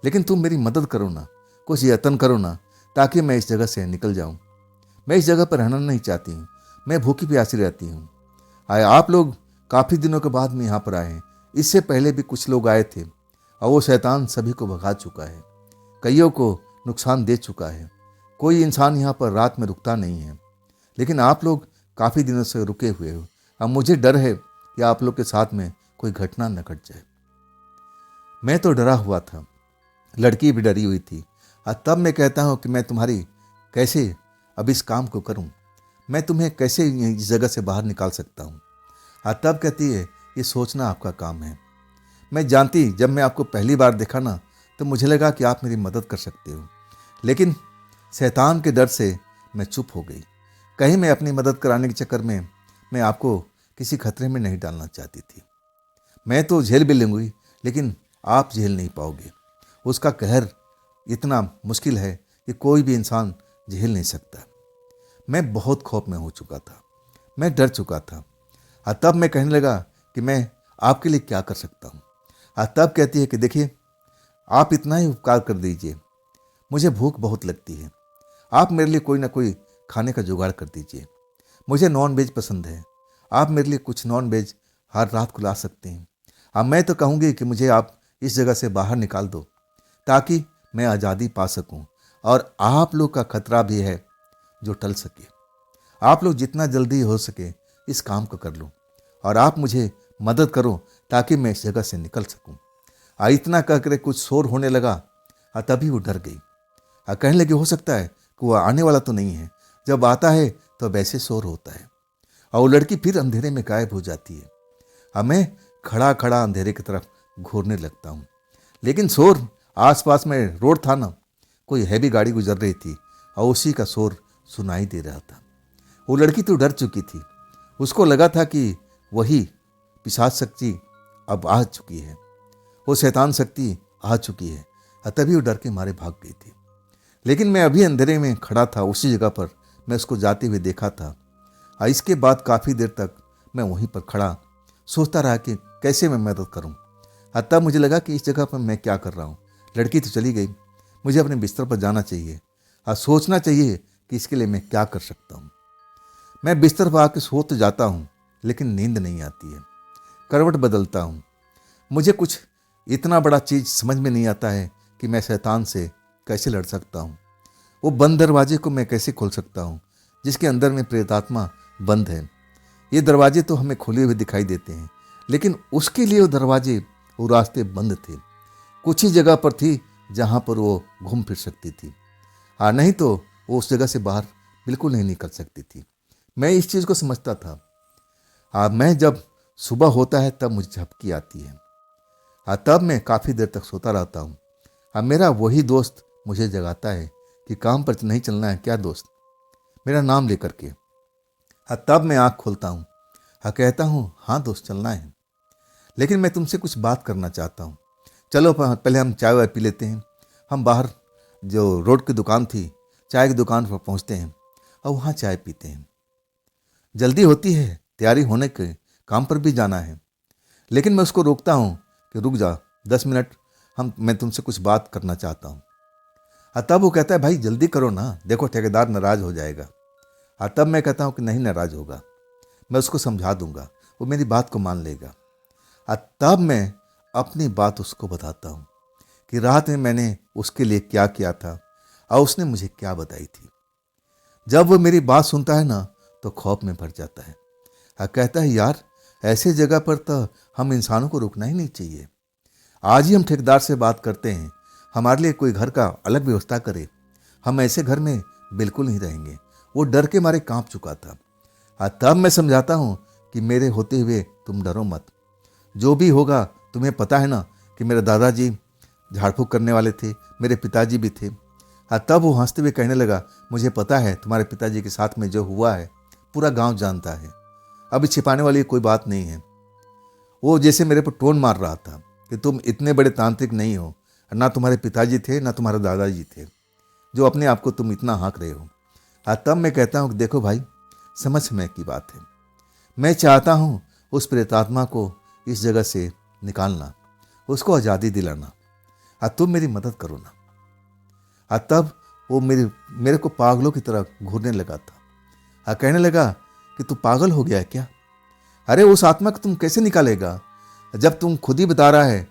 लेकिन तुम मेरी मदद करो ना, कुछ यत्न करो ना, ताकि मैं इस जगह से निकल जाऊं। मैं इस जगह पर रहना नहीं चाहती हूँ, मैं भूखी प्यासी रहती हूँ। आप लोग काफ़ी दिनों के बाद में यहाँ पर आए हैं। इससे पहले भी कुछ लोग आए थे और वो शैतान सभी को भगा चुका है, कईयों को नुकसान दे चुका है। कोई इंसान यहाँ पर रात में रुकता नहीं है, लेकिन आप लोग काफ़ी दिनों से रुके हुए हो। अब मुझे डर है कि आप लोग के साथ में कोई घटना न घट जाए। मैं तो डरा हुआ था, लड़की भी डरी हुई थी। तब मैं कहता हूँ कि मैं तुम्हारी कैसे अब इस काम को करूँ? मैं तुम्हें कैसे इस जगह से बाहर निकाल सकता हूँ। तब कहती है, ये सोचना आपका काम है। मैं जानती, जब मैं आपको पहली बार देखा ना, तो मुझे लगा कि आप मेरी मदद कर सकते हो, लेकिन शैतान के डर से मैं चुप हो गई। कहीं मैं अपनी मदद कराने के चक्कर में मैं आपको किसी खतरे में नहीं डालना चाहती थी। मैं तो झेल भी लूँगी, लेकिन आप झेल नहीं पाओगे। उसका कहर इतना मुश्किल है कि कोई भी इंसान झेल नहीं सकता। मैं बहुत खौफ में हो चुका था, मैं डर चुका था। तब मैं कहने लगा कि मैं आपके लिए क्या कर सकता हूँ। तब कहती है कि देखिए, आप इतना ही उपकार कर दीजिए, मुझे भूख बहुत लगती है, आप मेरे लिए कोई ना कोई खाने का जुगाड़ कर दीजिए। मुझे नॉन वेज पसंद है, आप मेरे लिए कुछ नॉन वेज हर रात को ला सकते हैं। अब मैं तो कहूँगी कि मुझे आप इस जगह से बाहर निकाल दो, ताकि मैं आज़ादी पा सकूँ और आप लोग का खतरा भी है जो टल सके। आप लोग जितना जल्दी हो सके इस काम को कर लो और आप मुझे मदद करो ताकि मैं इस जगह से निकल सकूं। इतना कहकर कुछ शोर होने लगा। तभी वो डर गई। कहने लगी, हो सकता है कि वो आने वाला तो नहीं है, जब आता है तो वैसे शोर होता है। और वो लड़की फिर अंधेरे में गायब हो जाती है। मैं खड़ा खड़ा अंधेरे की तरफ घूरने लगता हूँ, लेकिन शोर आसपास में रोड था ना, कोई हैवी गाड़ी गुजर रही थी और उसी का शोर सुनाई दे रहा था। वो लड़की तो डर चुकी थी, उसको लगा था कि वही पिशाच शक्ति अब आ चुकी है, वो शैतान शक्ति आ चुकी है। तभी वो डर के मारे भाग गई थी। लेकिन मैं अभी अंधेरे में खड़ा था, उसी जगह पर मैं उसको जाते हुए देखा था। इसके बाद काफ़ी देर तक मैं वहीं पर खड़ा सोचता रहा कि कैसे मैं मदद करूं। तब मुझे लगा कि इस जगह पर मैं क्या कर रहा हूं। लड़की तो चली गई, मुझे अपने बिस्तर पर जाना चाहिए और सोचना चाहिए कि इसके लिए मैं क्या कर सकता हूं। मैं बिस्तर पर आके सो तो जाता हूं, लेकिन नींद नहीं आती है। करवट बदलता हूं। मुझे कुछ इतना बड़ा चीज़ समझ में नहीं आता है कि मैं शैतान से कैसे लड़ सकता हूँ। वो बंद दरवाजे को मैं कैसे खोल सकता हूँ जिसके अंदर में प्रेतात्मा बंद है। ये दरवाजे तो हमें खुले हुए दिखाई देते हैं, लेकिन उसके लिए वो दरवाजे, वो रास्ते बंद थे। कुछ ही जगह पर थी जहाँ पर वो घूम फिर सकती थी, नहीं तो वो उस जगह से बाहर बिल्कुल नहीं निकल सकती थी। मैं इस चीज़ को समझता था। मैं जब सुबह होता है तब मुझे झपकी आती है। तब मैं काफ़ी देर तक सोता रहता हूँ। मेरा वही दोस्त मुझे जगाता है कि काम पर नहीं चलना है क्या दोस्त, मेरा नाम लेकर के। तब मैं आँख खोलता हूँ। कहता हूँ, हाँ दोस्त, चलना है, लेकिन मैं तुमसे कुछ बात करना चाहता हूँ। चलो पहले हम चाय वाय पी लेते हैं। हम बाहर जो रोड की दुकान थी, चाय की दुकान पर पहुँचते हैं और वहाँ चाय पीते हैं। जल्दी होती है, तैयारी होने के काम पर भी जाना है, लेकिन मैं उसको रोकता हूँ कि रुक जा 10 मिनट, मैं तुमसे कुछ बात करना चाहता हूँ। तब वो कहता है, भाई जल्दी करो ना, देखो ठेकेदार नाराज़ हो जाएगा। तब मैं कहता हूँ कि नहीं नाराज़ होगा, मैं उसको समझा दूंगा, वो मेरी बात को मान लेगा। तब मैं अपनी बात उसको बताता हूँ कि रात में मैंने उसके लिए क्या किया था और उसने मुझे क्या बताई थी। जब वो मेरी बात सुनता है ना, तो खौफ में भर जाता है। कहता है, यार ऐसे जगह पर तो हम इंसानों को रुकना ही नहीं चाहिए। आज ही हम ठेकेदार से बात करते हैं, हमारे लिए कोई घर का अलग व्यवस्था करे। हम ऐसे घर में बिल्कुल नहीं रहेंगे। वो डर के मारे कांप चुका था। तब मैं समझाता हूँ कि मेरे होते हुए तुम डरो मत, जो भी होगा तुम्हें पता है ना कि मेरे दादाजी झाड़ फूक करने वाले थे, मेरे पिताजी भी थे। तब वो हंसते हुए कहने लगा, मुझे पता है तुम्हारे पिताजी के साथ में जो हुआ है पूरा गांव जानता है, अभी छिपाने वाली कोई बात नहीं है। वो जैसे मेरे पर टोन मार रहा था कि तुम इतने बड़े तांत्रिक नहीं हो, ना तुम्हारे पिताजी थे ना तुम्हारे दादाजी थे, जो अपने आप को तुम इतना हाँक रहे हो। तब मैं कहता हूँ कि देखो भाई, समझ में की बात है, मैं चाहता हूँ उस प्रेतात्मा को इस जगह से निकालना, उसको आज़ादी दिलाना। तुम मेरी मदद करो ना। तब वो मेरे को पागलों की तरह घूरने लगा था। कहने लगा कि तू पागल हो गया है क्या? अरे उस आत्मा को तुम कैसे निकालेगा, जब तुम खुद ही बता रहा है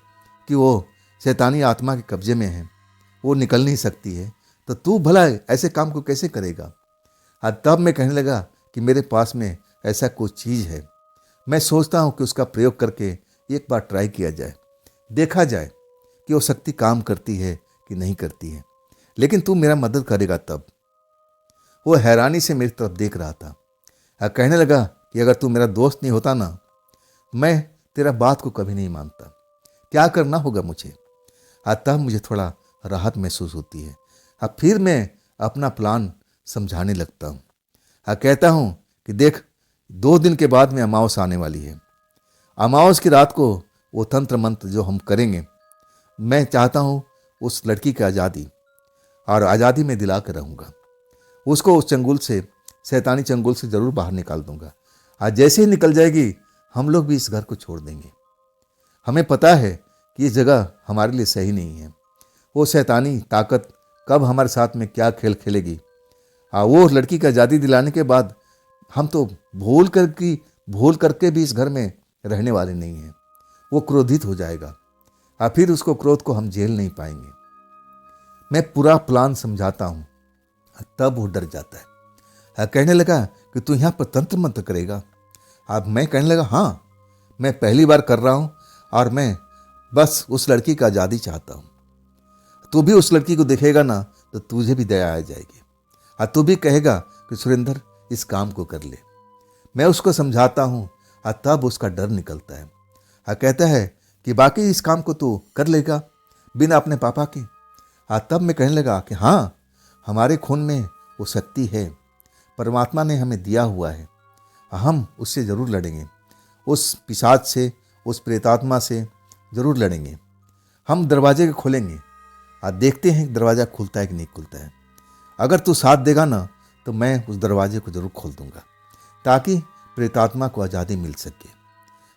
कि वो शैतानी आत्मा के कब्जे में है, वो निकल नहीं सकती है, तो तू भला ऐसे काम को कैसे करेगा? तब मैं कहने लगा कि मेरे पास में ऐसा कुछ चीज़ है, मैं सोचता हूँ कि उसका प्रयोग करके एक बार ट्राई किया जाए, देखा जाए कि वो शक्ति काम करती है कि नहीं करती है, लेकिन तू मेरा मदद करेगा तब। वो हैरानी से मेरी तरफ देख रहा था। कहने लगा कि अगर तू मेरा दोस्त नहीं होता ना, मैं तेरा बात को कभी नहीं मानता। क्या करना होगा मुझे? तब मुझे थोड़ा राहत महसूस होती है। फिर मैं अपना प्लान समझाने लगता हूँ। कहता हूँ कि देख, 2 दिन के बाद में अमावस आने वाली है। अमावस की रात को वो तंत्र मंत्र जो हम करेंगे, मैं चाहता हूँ उस लड़की की आज़ादी, और आज़ादी में दिला कर रहूँगा। उसको उस चंगुल से, शैतानी चंगुल से ज़रूर बाहर निकाल दूंगा। आज जैसे ही निकल जाएगी, हम लोग भी इस घर को छोड़ देंगे। हमें पता है कि ये जगह हमारे लिए सही नहीं है। वो शैतानी ताकत कब हमारे साथ में क्या खेल खेलेगी। वो लड़की की आज़ादी दिलाने के बाद हम तो भूल करके भी इस घर में रहने वाले नहीं हैं। वो क्रोधित हो जाएगा, फिर उसको क्रोध को हम झेल नहीं पाएंगे। मैं पूरा प्लान समझाता हूँ, तब वो डर जाता है। कहने लगा कि तू यहाँ पर तंत्र मंत्र करेगा? अब मैं कहने लगा, हाँ, मैं पहली बार कर रहा हूँ, और मैं बस उस लड़की का आज़ादी चाहता हूँ। तू भी उस लड़की को देखेगा ना, तो तुझे भी दया आ जाएगी, और तू भी कहेगा कि सुरेंद्र, इस काम को कर ले। मैं उसको समझाता हूँ, और तब उसका डर निकलता है। कहता है कि बाकी इस काम को तू कर लेगा बिना अपने पापा के? तब मैं कहने लगा कि हाँ, हमारे खून में वो शक्ति है, परमात्मा ने हमें दिया हुआ है, हम उससे ज़रूर लड़ेंगे। उस पिशाच से, उस प्रेतात्मा से ज़रूर लड़ेंगे। हम दरवाजे को खोलेंगे, देखते हैं दरवाज़ा खुलता है कि नहीं खुलता है। अगर तू साथ देगा ना, तो मैं उस दरवाजे को ज़रूर खोल दूंगा, ताकि प्रेतात्मा को आज़ादी मिल सके।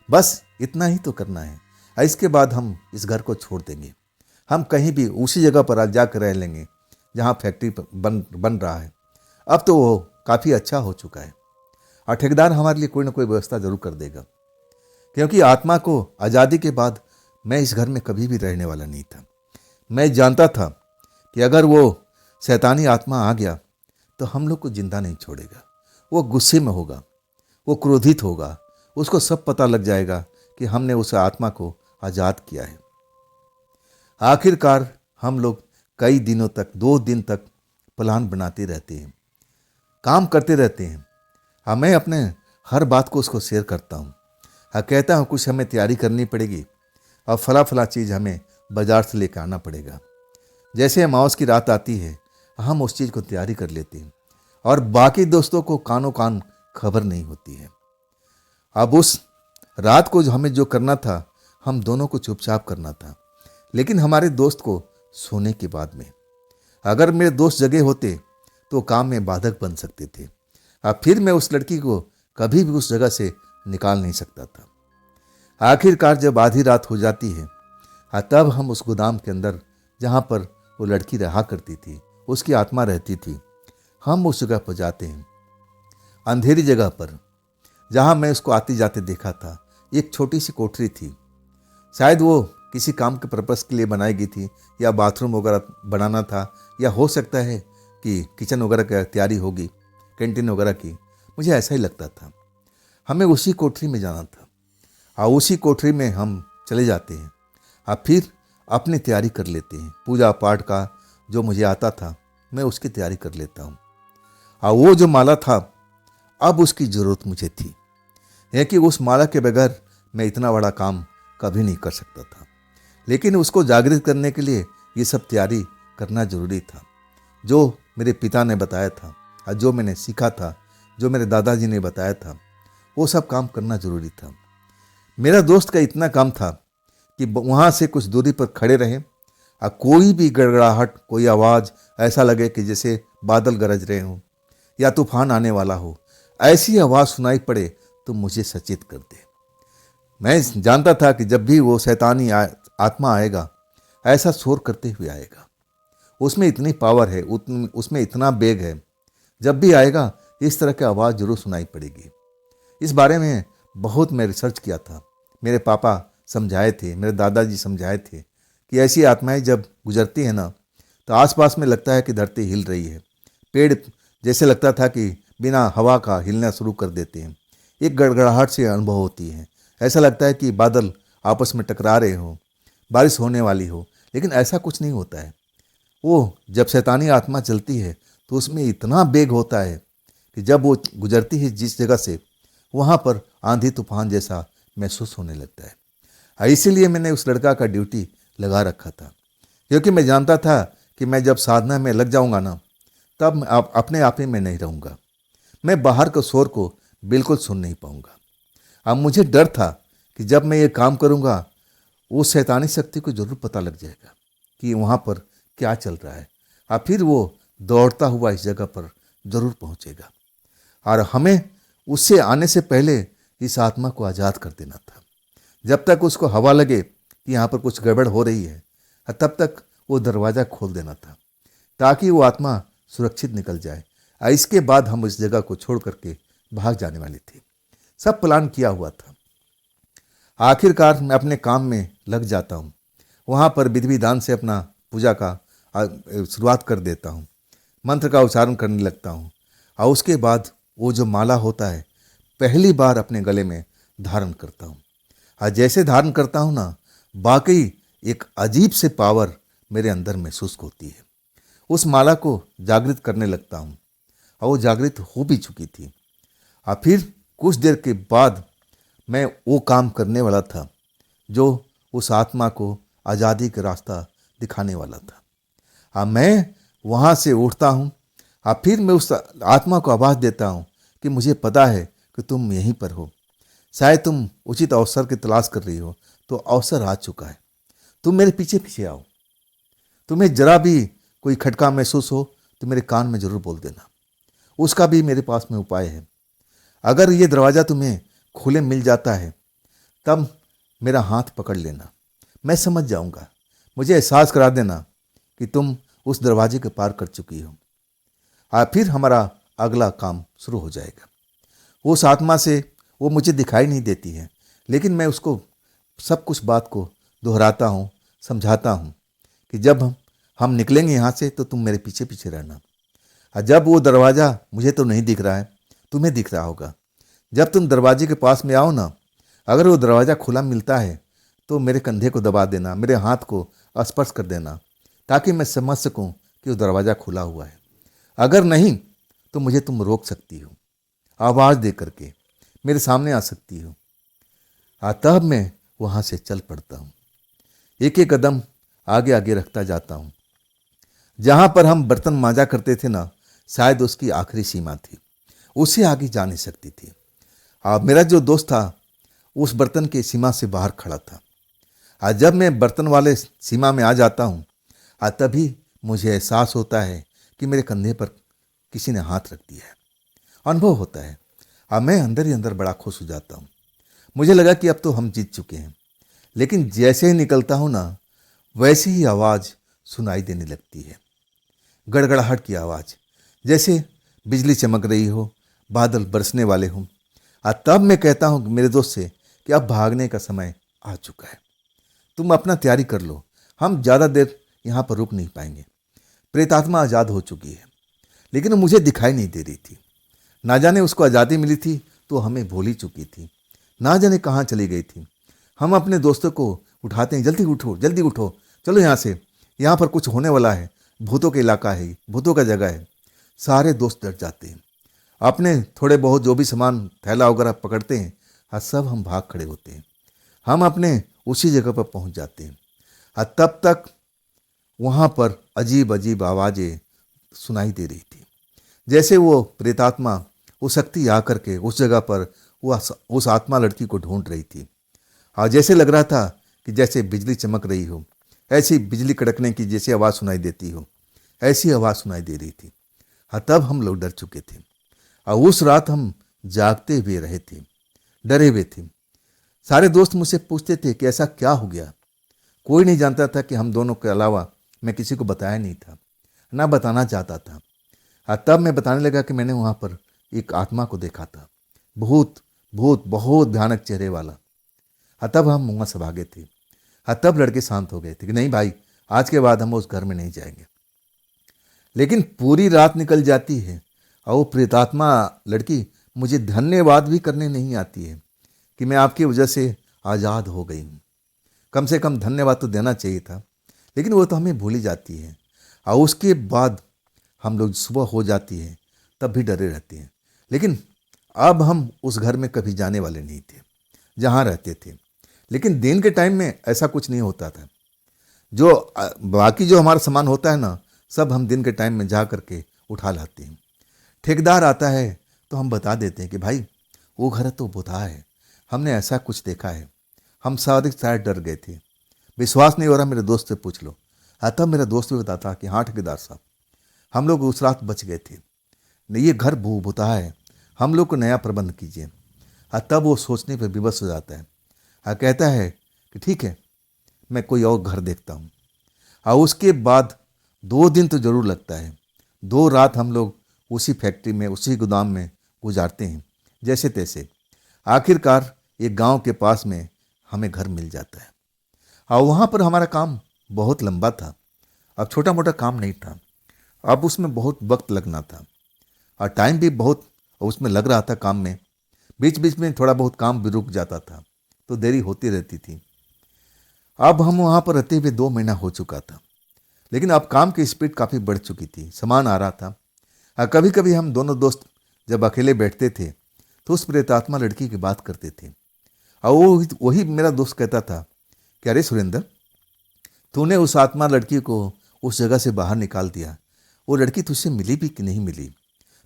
बस इतना ही तो करना है। इसके बाद हम इस घर को छोड़ देंगे। हम कहीं भी उसी जगह पर जाकर रह लेंगे जहाँ फैक्ट्री बन रहा है। अब तो वो काफ़ी अच्छा हो चुका है, और ठेकेदार हमारे लिए कोई ना कोई व्यवस्था ज़रूर कर देगा। क्योंकि आत्मा को आज़ादी के बाद मैं इस घर में कभी भी रहने वाला नहीं था। मैं जानता था कि अगर वो शैतानी आत्मा आ गया, तो हम लोग को जिंदा नहीं छोड़ेगा। वो गुस्से में होगा, वो क्रोधित होगा, उसको सब पता लग जाएगा कि हमने उस आत्मा को आज़ाद किया है। आखिरकार हम लोग कई दिनों तक, 2 दिन तक प्लान बनाते रहते हैं, काम करते रहते हैं। मैं अपने हर बात को उसको शेयर करता हूँ। कहता हूँ कुछ हमें तैयारी करनी पड़ेगी, और फला चीज़ हमें बाजार से लेकर आना पड़ेगा। जैसे अमावस की रात आती है, हम उस चीज़ को तैयारी कर लेते हैं, और बाकी दोस्तों को कानों कान खबर नहीं होती है। अब उस रात को हमें जो करना था, हम दोनों को चुपचाप करना था, लेकिन हमारे दोस्त को सोने के बाद में। अगर मेरे दोस्त जगे होते तो काम में बाधक बन सकते थे। अब फिर मैं उस लड़की को कभी भी उस जगह से निकाल नहीं सकता था। आखिरकार जब आधी रात हो जाती है, तब हम उस गोदाम के अंदर, जहाँ पर वो लड़की रहा करती थी, उसकी आत्मा रहती थी, हम उस जगह पर जाते हैं। अंधेरी जगह पर, जहाँ मैं उसको आते जाते देखा था, एक छोटी सी कोठरी थी। शायद वो किसी काम के पर्पस के लिए बनाई गई थी, या बाथरूम वगैरह बनाना था, या हो सकता है कि किचन वगैरह की तैयारी होगी, कैंटीन वगैरह की। मुझे ऐसा ही लगता था। हमें उसी कोठरी में जाना था, और उसी कोठरी में हम चले जाते हैं। फिर अपनी तैयारी कर लेते हैं। पूजा पाठ का जो मुझे आता था, मैं उसकी तैयारी कर लेता हूँ। वो जो माला था, अब उसकी ज़रूरत मुझे थी, है कि उस माला के बगैर मैं इतना बड़ा काम कभी नहीं कर सकता था। लेकिन उसको जागृत करने के लिए ये सब तैयारी करना जरूरी था। जो मेरे पिता ने बताया था, और जो मैंने सीखा था, जो मेरे दादाजी ने बताया था, वो सब काम करना जरूरी था। मेरा दोस्त का इतना काम था कि वहाँ से कुछ दूरी पर खड़े रहें, और कोई भी गड़गड़ाहट, कोई आवाज़ ऐसा लगे कि जैसे बादल गरज रहे हों या तूफान आने वाला हो, ऐसी आवाज़ सुनाई पड़े तो मुझे सचेत कर दे। मैं जानता था कि जब भी वो शैतानी आत्मा आएगा, ऐसा शोर करते हुए आएगा। उसमें इतनी पावर है, उसमें इतना बेग है, जब भी आएगा इस तरह की आवाज़ जरूर सुनाई पड़ेगी। इस बारे में बहुत मैं रिसर्च किया था। मेरे पापा समझाए थे, मेरे दादाजी समझाए थे कि ऐसी आत्माएं जब गुजरती हैं ना, तो आसपास में लगता है कि धरती हिल रही है। पेड़ जैसे लगता था कि बिना हवा का हिलना शुरू कर देते हैं। एक गड़गड़ाहट से अनुभव होती है। ऐसा लगता है कि बादल आपस में टकरा रहे हो, बारिश होने वाली हो, लेकिन ऐसा कुछ नहीं होता है। वो जब शैतानी आत्मा चलती है तो उसमें इतना बेग होता है कि जब वो गुजरती है जिस जगह से, वहाँ पर आंधी तूफान जैसा महसूस होने लगता है। इसीलिए मैंने उस लड़का का ड्यूटी लगा रखा था, क्योंकि मैं जानता था कि मैं जब साधना में लग जाऊंगा ना, तब अपने आप ही मैं नहीं रहूँगा। मैं बाहर के शोर को बिल्कुल सुन नहीं पाऊंगा। अब मुझे डर था कि जब मैं ये काम करूंगा, उस शैतानी शक्ति को जरूर पता लग जाएगा कि वहाँ पर क्या चल रहा है, और फिर वो दौड़ता हुआ इस जगह पर जरूर पहुँचेगा, और हमें उससे आने से पहले इस आत्मा को आज़ाद कर देना था। जब तक उसको हवा लगे कि यहाँ पर कुछ गड़बड़ हो रही है, तब तक वो दरवाज़ा खोल देना था, ताकि वो आत्मा सुरक्षित निकल जाए। इसके बाद हम इस जगह को छोड़ करके भाग जाने वाले थे। सब प्लान किया हुआ था। आखिरकार मैं अपने काम में लग जाता हूँ। वहाँ पर विधि विधान से अपना पूजा का शुरुआत कर देता हूँ, मंत्र का उच्चारण करने लगता हूँ, और उसके बाद वो जो माला होता है पहली बार अपने गले में धारण करता हूँ। और जैसे धारण करता हूँ ना, वाकई एक अजीब से पावर मेरे अंदर महसूस होती है। उस माला को जागृत करने लगता हूँ, और वो जागृत हो भी चुकी थी। और फिर कुछ देर के बाद मैं वो काम करने वाला था जो उस आत्मा को आज़ादी का रास्ता दिखाने वाला था। अब मैं वहाँ से उठता हूँ, और फिर मैं उस आत्मा को आवाज़ देता हूँ कि मुझे पता है कि तुम यहीं पर हो, शायद तुम उचित अवसर की तलाश कर रही हो, तो अवसर आ चुका है, तुम मेरे पीछे पीछे आओ। तुम्हें जरा भी कोई खटका महसूस हो तो मेरे कान में ज़रूर बोल देना, उसका भी मेरे पास में उपाय है। अगर ये दरवाज़ा तुम्हें खुले मिल जाता है, तब मेरा हाथ पकड़ लेना, मैं समझ जाऊंगा। मुझे एहसास करा देना कि तुम उस दरवाजे के पार कर चुकी हो, और फिर हमारा अगला काम शुरू हो जाएगा। उस आत्मा से वो मुझे दिखाई नहीं देती है, लेकिन मैं उसको सब कुछ बात को दोहराता हूँ, समझाता हूँ कि जब हम निकलेंगे यहाँ से तो तुम मेरे पीछे पीछे रहना। और जब वो दरवाज़ा मुझे तो नहीं दिख रहा है, तुम्हें दिख रहा होगा, जब तुम दरवाजे के पास में आओ ना, अगर वो दरवाज़ा खुला मिलता है तो मेरे कंधे को दबा देना, मेरे हाथ को स्पर्श कर देना, ताकि मैं समझ सकूं कि वो दरवाज़ा खुला हुआ है। अगर नहीं तो मुझे तुम रोक सकती हो, आवाज़ दे करके मेरे सामने आ सकती हो। तब मैं वहाँ से चल पड़ता हूँ, एक एक कदम आगे आगे रखता जाता हूँ। जहाँ पर हम बर्तन मांजा करते थे ना, शायद उसकी आखिरी सीमा थी, उससे आगे जा नहीं सकती थी। मेरा जो दोस्त था उस बर्तन के सीमा से बाहर खड़ा था। जब मैं बर्तन वाले सीमा में आ जाता हूँ, तभी मुझे एहसास होता है कि मेरे कंधे पर किसी ने हाथ रख दिया है। अनुभव होता है, मैं अंदर ही अंदर बड़ा खुश हो जाता हूँ। मुझे लगा कि अब तो हम जीत चुके हैं। लेकिन जैसे ही निकलता हूँ ना, वैसे ही आवाज़ सुनाई देने लगती है, गड़गड़ाहट की आवाज़, जैसे बिजली चमक रही हो, बादल बरसने वाले हों। तब मैं कहता हूँ मेरे दोस्त से कि अब भागने का समय आ चुका है, तुम अपना तैयारी कर लो, हम ज़्यादा देर यहाँ पर रुक नहीं पाएंगे। प्रेतात्मा आज़ाद हो चुकी है, लेकिन वो मुझे दिखाई नहीं दे रही थी। ना जाने उसको आज़ादी मिली थी तो हमें भूल ही चुकी थी, ना जाने कहाँ चली गई थी। हम अपने दोस्तों को उठाते हैं, जल्दी उठो जल्दी उठो, चलो यहाँ से, यहाँ पर कुछ होने वाला है, भूतों का इलाका है, भूतों का जगह है। सारे दोस्त डर जाते हैं, अपने थोड़े बहुत जो भी सामान थैला वगैरह पकड़ते हैं, और सब हम भाग खड़े होते हैं। हम अपने उसी जगह पर पहुंच जाते हैं, और तब तक वहाँ पर अजीब अजीब आवाज़ें सुनाई दे रही थी, जैसे वो प्रेतात्मा, वो शक्ति आकर के उस जगह पर उस आत्मा लड़की को ढूंढ रही थी। और जैसे लग रहा था कि जैसे बिजली चमक रही हो, ऐसी बिजली कड़कने की जैसी आवाज़ सुनाई देती हो, ऐसी आवाज़ सुनाई दे रही थी। तब हम लोग डर चुके थे, और उस रात हम जागते हुए रहे थे, डरे हुए थे। सारे दोस्त मुझसे पूछते थे कि ऐसा क्या हो गया। कोई नहीं जानता था कि हम दोनों के अलावा मैं किसी को बताया नहीं था, ना बताना चाहता था। तब मैं बताने लगा कि मैंने वहाँ पर एक आत्मा को देखा था, भूत भूत बहुत भयानक चेहरे वाला। तब हम वहाँ से भागे थे। तब लड़के शांत हो गए थे कि नहीं भाई, आज के बाद हम उस घर में नहीं जाएंगे। लेकिन पूरी रात निकल जाती है, और वो प्रेतात्मा लड़की मुझे धन्यवाद भी करने नहीं आती है कि मैं आपकी वजह से आज़ाद हो गई हूँ। कम से कम धन्यवाद तो देना चाहिए था, लेकिन वो तो हमें भूल ही जाती है। और उसके बाद हम लोग सुबह हो जाती है तब भी डरे रहते हैं लेकिन अब हम उस घर में कभी जाने वाले नहीं थे जहाँ रहते थे। लेकिन दिन के टाइम में ऐसा कुछ नहीं होता था। जो बाकी जो हमारा सामान होता है ना, सब हम दिन के टाइम में जा करके उठा लाते हैं। ठेकेदार आता है तो हम बता देते हैं कि भाई वो घर तो बुता है, हमने ऐसा कुछ देखा है। हम सारे शायद डर गए थे। विश्वास नहीं हो रहा, मेरे दोस्त से पूछ लो। तब मेरा दोस्त भी बताता कि हाँ ठेकेदार साहब, हम लोग उस रात बच गए थे, नहीं ये घर बुता है, हम लोग को नया प्रबंध कीजिए। तब वो सोचने पर विवश हो जाता है। कहता है कि ठीक है, मैं कोई और घर देखता हूँ। उसके बाद 2 दिन तो ज़रूर लगता है। 2 रात हम लोग उसी फैक्ट्री में, उसी गोदाम में गुजारते हैं जैसे तैसे। आखिरकार एक गांव के पास में हमें घर मिल जाता है। और वहाँ पर हमारा काम बहुत लंबा था। अब छोटा मोटा काम नहीं था, अब उसमें बहुत वक्त लगना था और टाइम भी बहुत उसमें लग रहा था काम में। बीच बीच में थोड़ा बहुत काम भी रुक जाता था तो देरी होती रहती थी। अब हम वहाँ पर रहते हुए 2 महीना हो चुका था, लेकिन अब काम की स्पीड काफ़ी बढ़ चुकी थी, सामान आ रहा था। कभी कभी हम दोनों दोस्त जब अकेले बैठते थे तो उस प्रेतात्मा लड़की की बात करते थे। और वही मेरा दोस्त कहता था कि अरे सुरेंद्र, तूने उस आत्मा लड़की को उस जगह से बाहर निकाल दिया, वो लड़की तुझसे मिली भी कि नहीं मिली,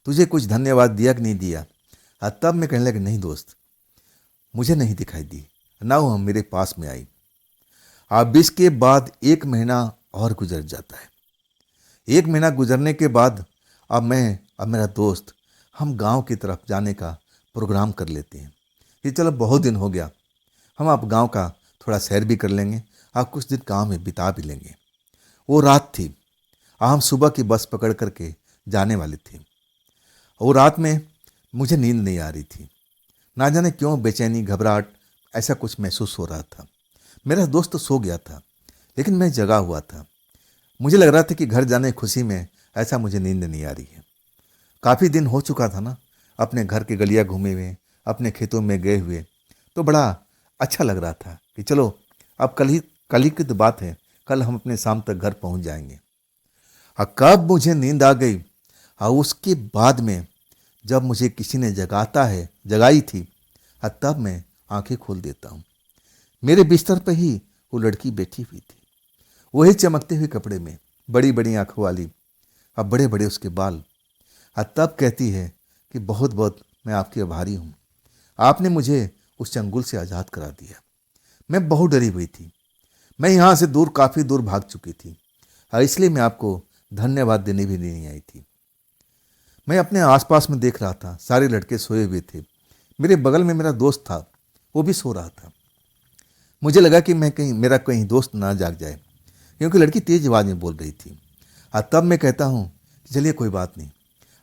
तुझे कुछ धन्यवाद दिया कि नहीं दिया। तब मैं कहने लगा नहीं दोस्त, मुझे नहीं दिखाई दी, ना वो मेरे पास में आई। अब इसके बाद 1 महीना और गुजर जाता है। 1 महीना गुजरने के बाद अब मैं अब मेरा दोस्त हम गांव की तरफ जाने का प्रोग्राम कर लेते हैं कि चलो बहुत दिन हो गया, हम अब गांव का थोड़ा सैर भी कर लेंगे, आप कुछ दिन गांव में बिता भी लेंगे। वो रात थी, हम सुबह की बस पकड़ करके जाने वाले थे। वो रात में मुझे नींद नहीं आ रही थी, ना जाने क्यों बेचैनी घबराहट ऐसा कुछ महसूस हो रहा था। मेरा दोस्त तो सो गया था लेकिन मैं जगा हुआ था। मुझे लग रहा था कि घर जाने की खुशी में ऐसा मुझे नींद नहीं आ रही है। काफ़ी दिन हो चुका था ना अपने घर के गलियां घूमे हुए, अपने खेतों में गए हुए, तो बड़ा अच्छा लग रहा था कि चलो अब कल ही की तो बात है, कल हम अपने शाम तक घर पहुंच जाएंगे। और कब मुझे नींद आ गई और उसके बाद में जब मुझे किसी ने जगाई थी, तब मैं आंखें खोल देता हूँ। मेरे बिस्तर पर ही वो लड़की बैठी हुई थी, वही चमकते हुए कपड़े में, बड़ी बड़ी आंखों वाली, अब बड़े बड़े उसके बाल। तब कहती है कि बहुत बहुत मैं आपकी आभारी हूँ, आपने मुझे उस चंगुल से आज़ाद करा दिया। मैं बहुत डरी हुई थी, मैं यहाँ से दूर, काफ़ी दूर भाग चुकी थी और इसलिए मैं आपको धन्यवाद देने भी नहीं आई थी। मैं अपने आसपास में देख रहा था, सारे लड़के सोए हुए थे। मेरे बगल में मेरा दोस्त था, वो भी सो रहा था। मुझे लगा कि मेरा कहीं दोस्त ना जाग जाए, क्योंकि लड़की तेज आवाज़ में बोल रही थी। तब मैं कहता हूँ कि चलिए कोई बात नहीं,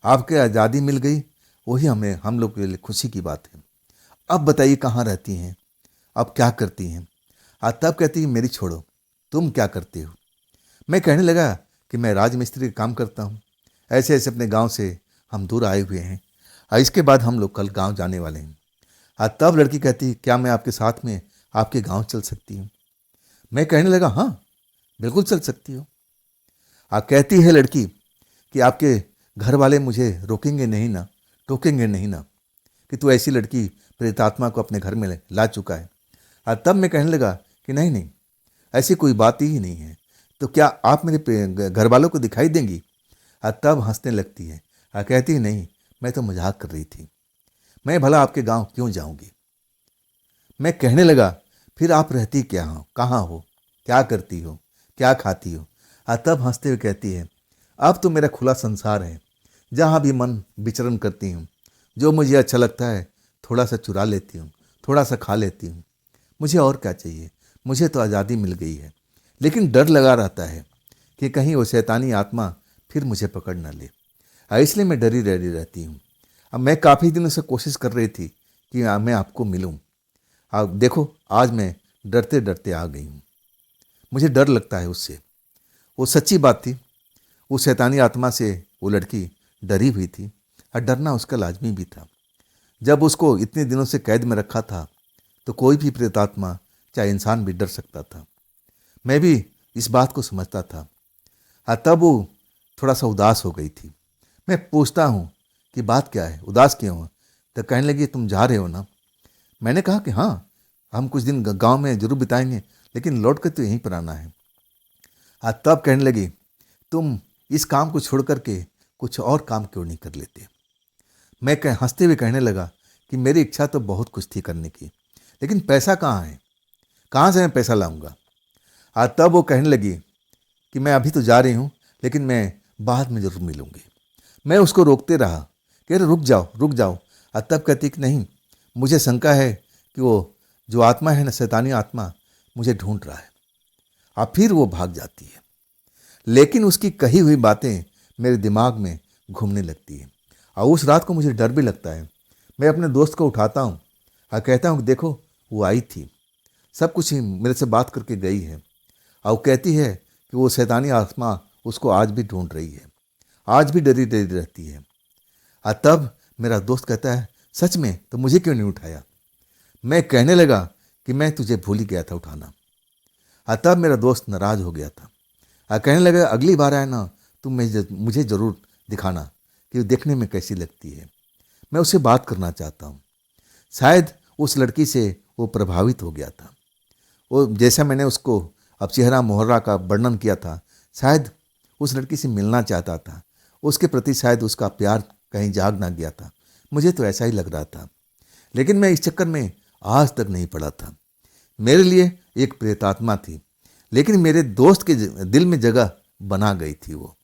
आपके आज़ादी मिल गई, वही हम लोग के लिए खुशी की बात है। अब बताइए कहाँ रहती हैं, अब क्या करती हैं। तब कहती है मेरी छोड़ो, तुम क्या करते हो। मैं कहने लगा कि मैं राजमिस्त्री का काम करता हूँ, ऐसे ऐसे अपने गांव से हम दूर आए हुए हैं और इसके बाद हम लोग कल गांव जाने वाले हैं। तब लड़की कहती है क्या मैं आपके साथ में आपके गांव चल सकती हूँ। मैं कहने लगा हाँ बिल्कुल चल सकती हो। कहती है लड़की कि आपके घर वाले मुझे रोकेंगे नहीं ना, टोकेंगे नहीं ना, कि तू ऐसी लड़की प्रेतात्मा को अपने घर में ला चुका है। तब मैं कहने लगा कि नहीं नहीं, ऐसी कोई बात ही नहीं है, तो क्या आप मेरे घर वालों को दिखाई देंगी। तब हंसने लगती है, कहती है नहीं, मैं तो मजाक कर रही थी, मैं भला आपके गांव क्यों जाऊंगी। मैं कहने लगा फिर आप रहती क्या हो, कहाँ हो, क्या करती हो, क्या खाती हो। तब हंसते हुए कहती है अब तो मेरा खुला संसार है, जहाँ भी मन विचरण करती हूँ, जो मुझे अच्छा लगता है थोड़ा सा चुरा लेती हूँ, थोड़ा सा खा लेती हूँ, मुझे और क्या चाहिए, मुझे तो आज़ादी मिल गई है। लेकिन डर लगा रहता है कि कहीं वो शैतानी आत्मा फिर मुझे पकड़ ना ले, इसलिए मैं डरी रहती हूँ। अब मैं काफ़ी दिनों से कोशिश कर रही थी कि मैं आपको मिलूँ। अब देखो आज मैं डरते डरते आ गई हूँ, मुझे डर लगता है उससे। वो सच्ची बात थी, उस शैतानी आत्मा से वो लड़की डरी हुई थी और डरना उसका लाजमी भी था। जब उसको इतने दिनों से कैद में रखा था तो कोई भी प्रेतात्मा चाहे इंसान भी डर सकता था। मैं भी इस बात को समझता था। तब वो थोड़ा सा उदास हो गई थी। मैं पूछता हूँ कि बात क्या है, उदास क्यों हो? तो कहने लगी तुम जा रहे हो ना? मैंने कहा कि हाँ, हम कुछ दिन गांव में जरूर बिताएंगे, लेकिन लौट कर तो यहीं पर आना है। तब कहने लगी तुम इस काम को छोड़ करके कुछ और काम क्यों नहीं कर लेते? मैं हंसते हुए कहने लगा कि मेरी इच्छा तो बहुत कुछ थी करने की, लेकिन पैसा कहाँ है, कहाँ से मैं पैसा लाऊंगा? तब वो कहने लगी कि मैं अभी तो जा रही हूँ, लेकिन मैं बाद में जरूर मिलूंगी। मैं उसको रोकते रहा कि अरे रुक जाओ रुक जाओ। तब कहती कि नहीं, मुझे शंका है कि वो जो आत्मा है ना, शैतानी आत्मा, मुझे ढूंढ रहा है। फिर वो भाग जाती है, लेकिन उसकी कही हुई बातें मेरे दिमाग में घूमने लगती है। और उस रात को मुझे डर भी लगता है। मैं अपने दोस्त को उठाता हूँ और कहता हूँ कि देखो वो आई थी, सब कुछ ही मेरे से बात करके गई है। और कहती है कि वो शैतानी आत्मा उसको आज भी ढूंढ रही है, आज भी डरी डरी रहती है। तब मेरा दोस्त कहता है सच में? तो मुझे क्यों नहीं उठाया? मैं कहने लगा कि मैं तुझे भूल ही गया था उठाना। तब मेरा दोस्त नाराज हो गया था। कहने लगा अगली बार आए ना, तुम मुझे ज़रूर दिखाना कि वो देखने में कैसी लगती है। मैं उससे बात करना चाहता हूँ। शायद उस लड़की से वो प्रभावित हो गया था। वो जैसा मैंने उसको अब चेहरा मोहर्रा का वर्णन किया था, शायद उस लड़की से मिलना चाहता था। उसके प्रति शायद उसका प्यार कहीं जाग ना गया था। मुझे तो ऐसा ही लग रहा था, लेकिन मैं इस चक्कर में आज तक नहीं पड़ा था। मेरे लिए एक प्रेतात्मा थी, लेकिन मेरे दोस्त के दिल में जगह बना गई थी वो।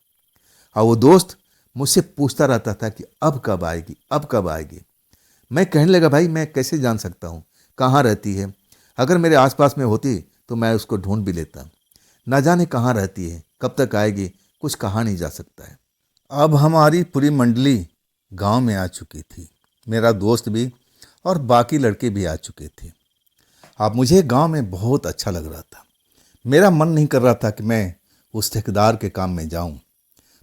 और वो दोस्त मुझसे पूछता रहता था कि अब कब आएगी, अब कब आएगी। मैं कहने लगा भाई मैं कैसे जान सकता हूँ कहाँ रहती है? अगर मेरे आसपास में होती तो मैं उसको ढूंढ भी लेता। ना जाने कहाँ रहती है, कब तक आएगी, कुछ कहा नहीं जा सकता है। अब हमारी पूरी मंडली गांव में आ चुकी थी, मेरा दोस्त भी और बाकी लड़के भी आ चुके थे। अब मुझे गांव में बहुत अच्छा लग रहा था। मेरा मन नहीं कर रहा था कि मैं उस ठेकेदार के काम में जाऊं।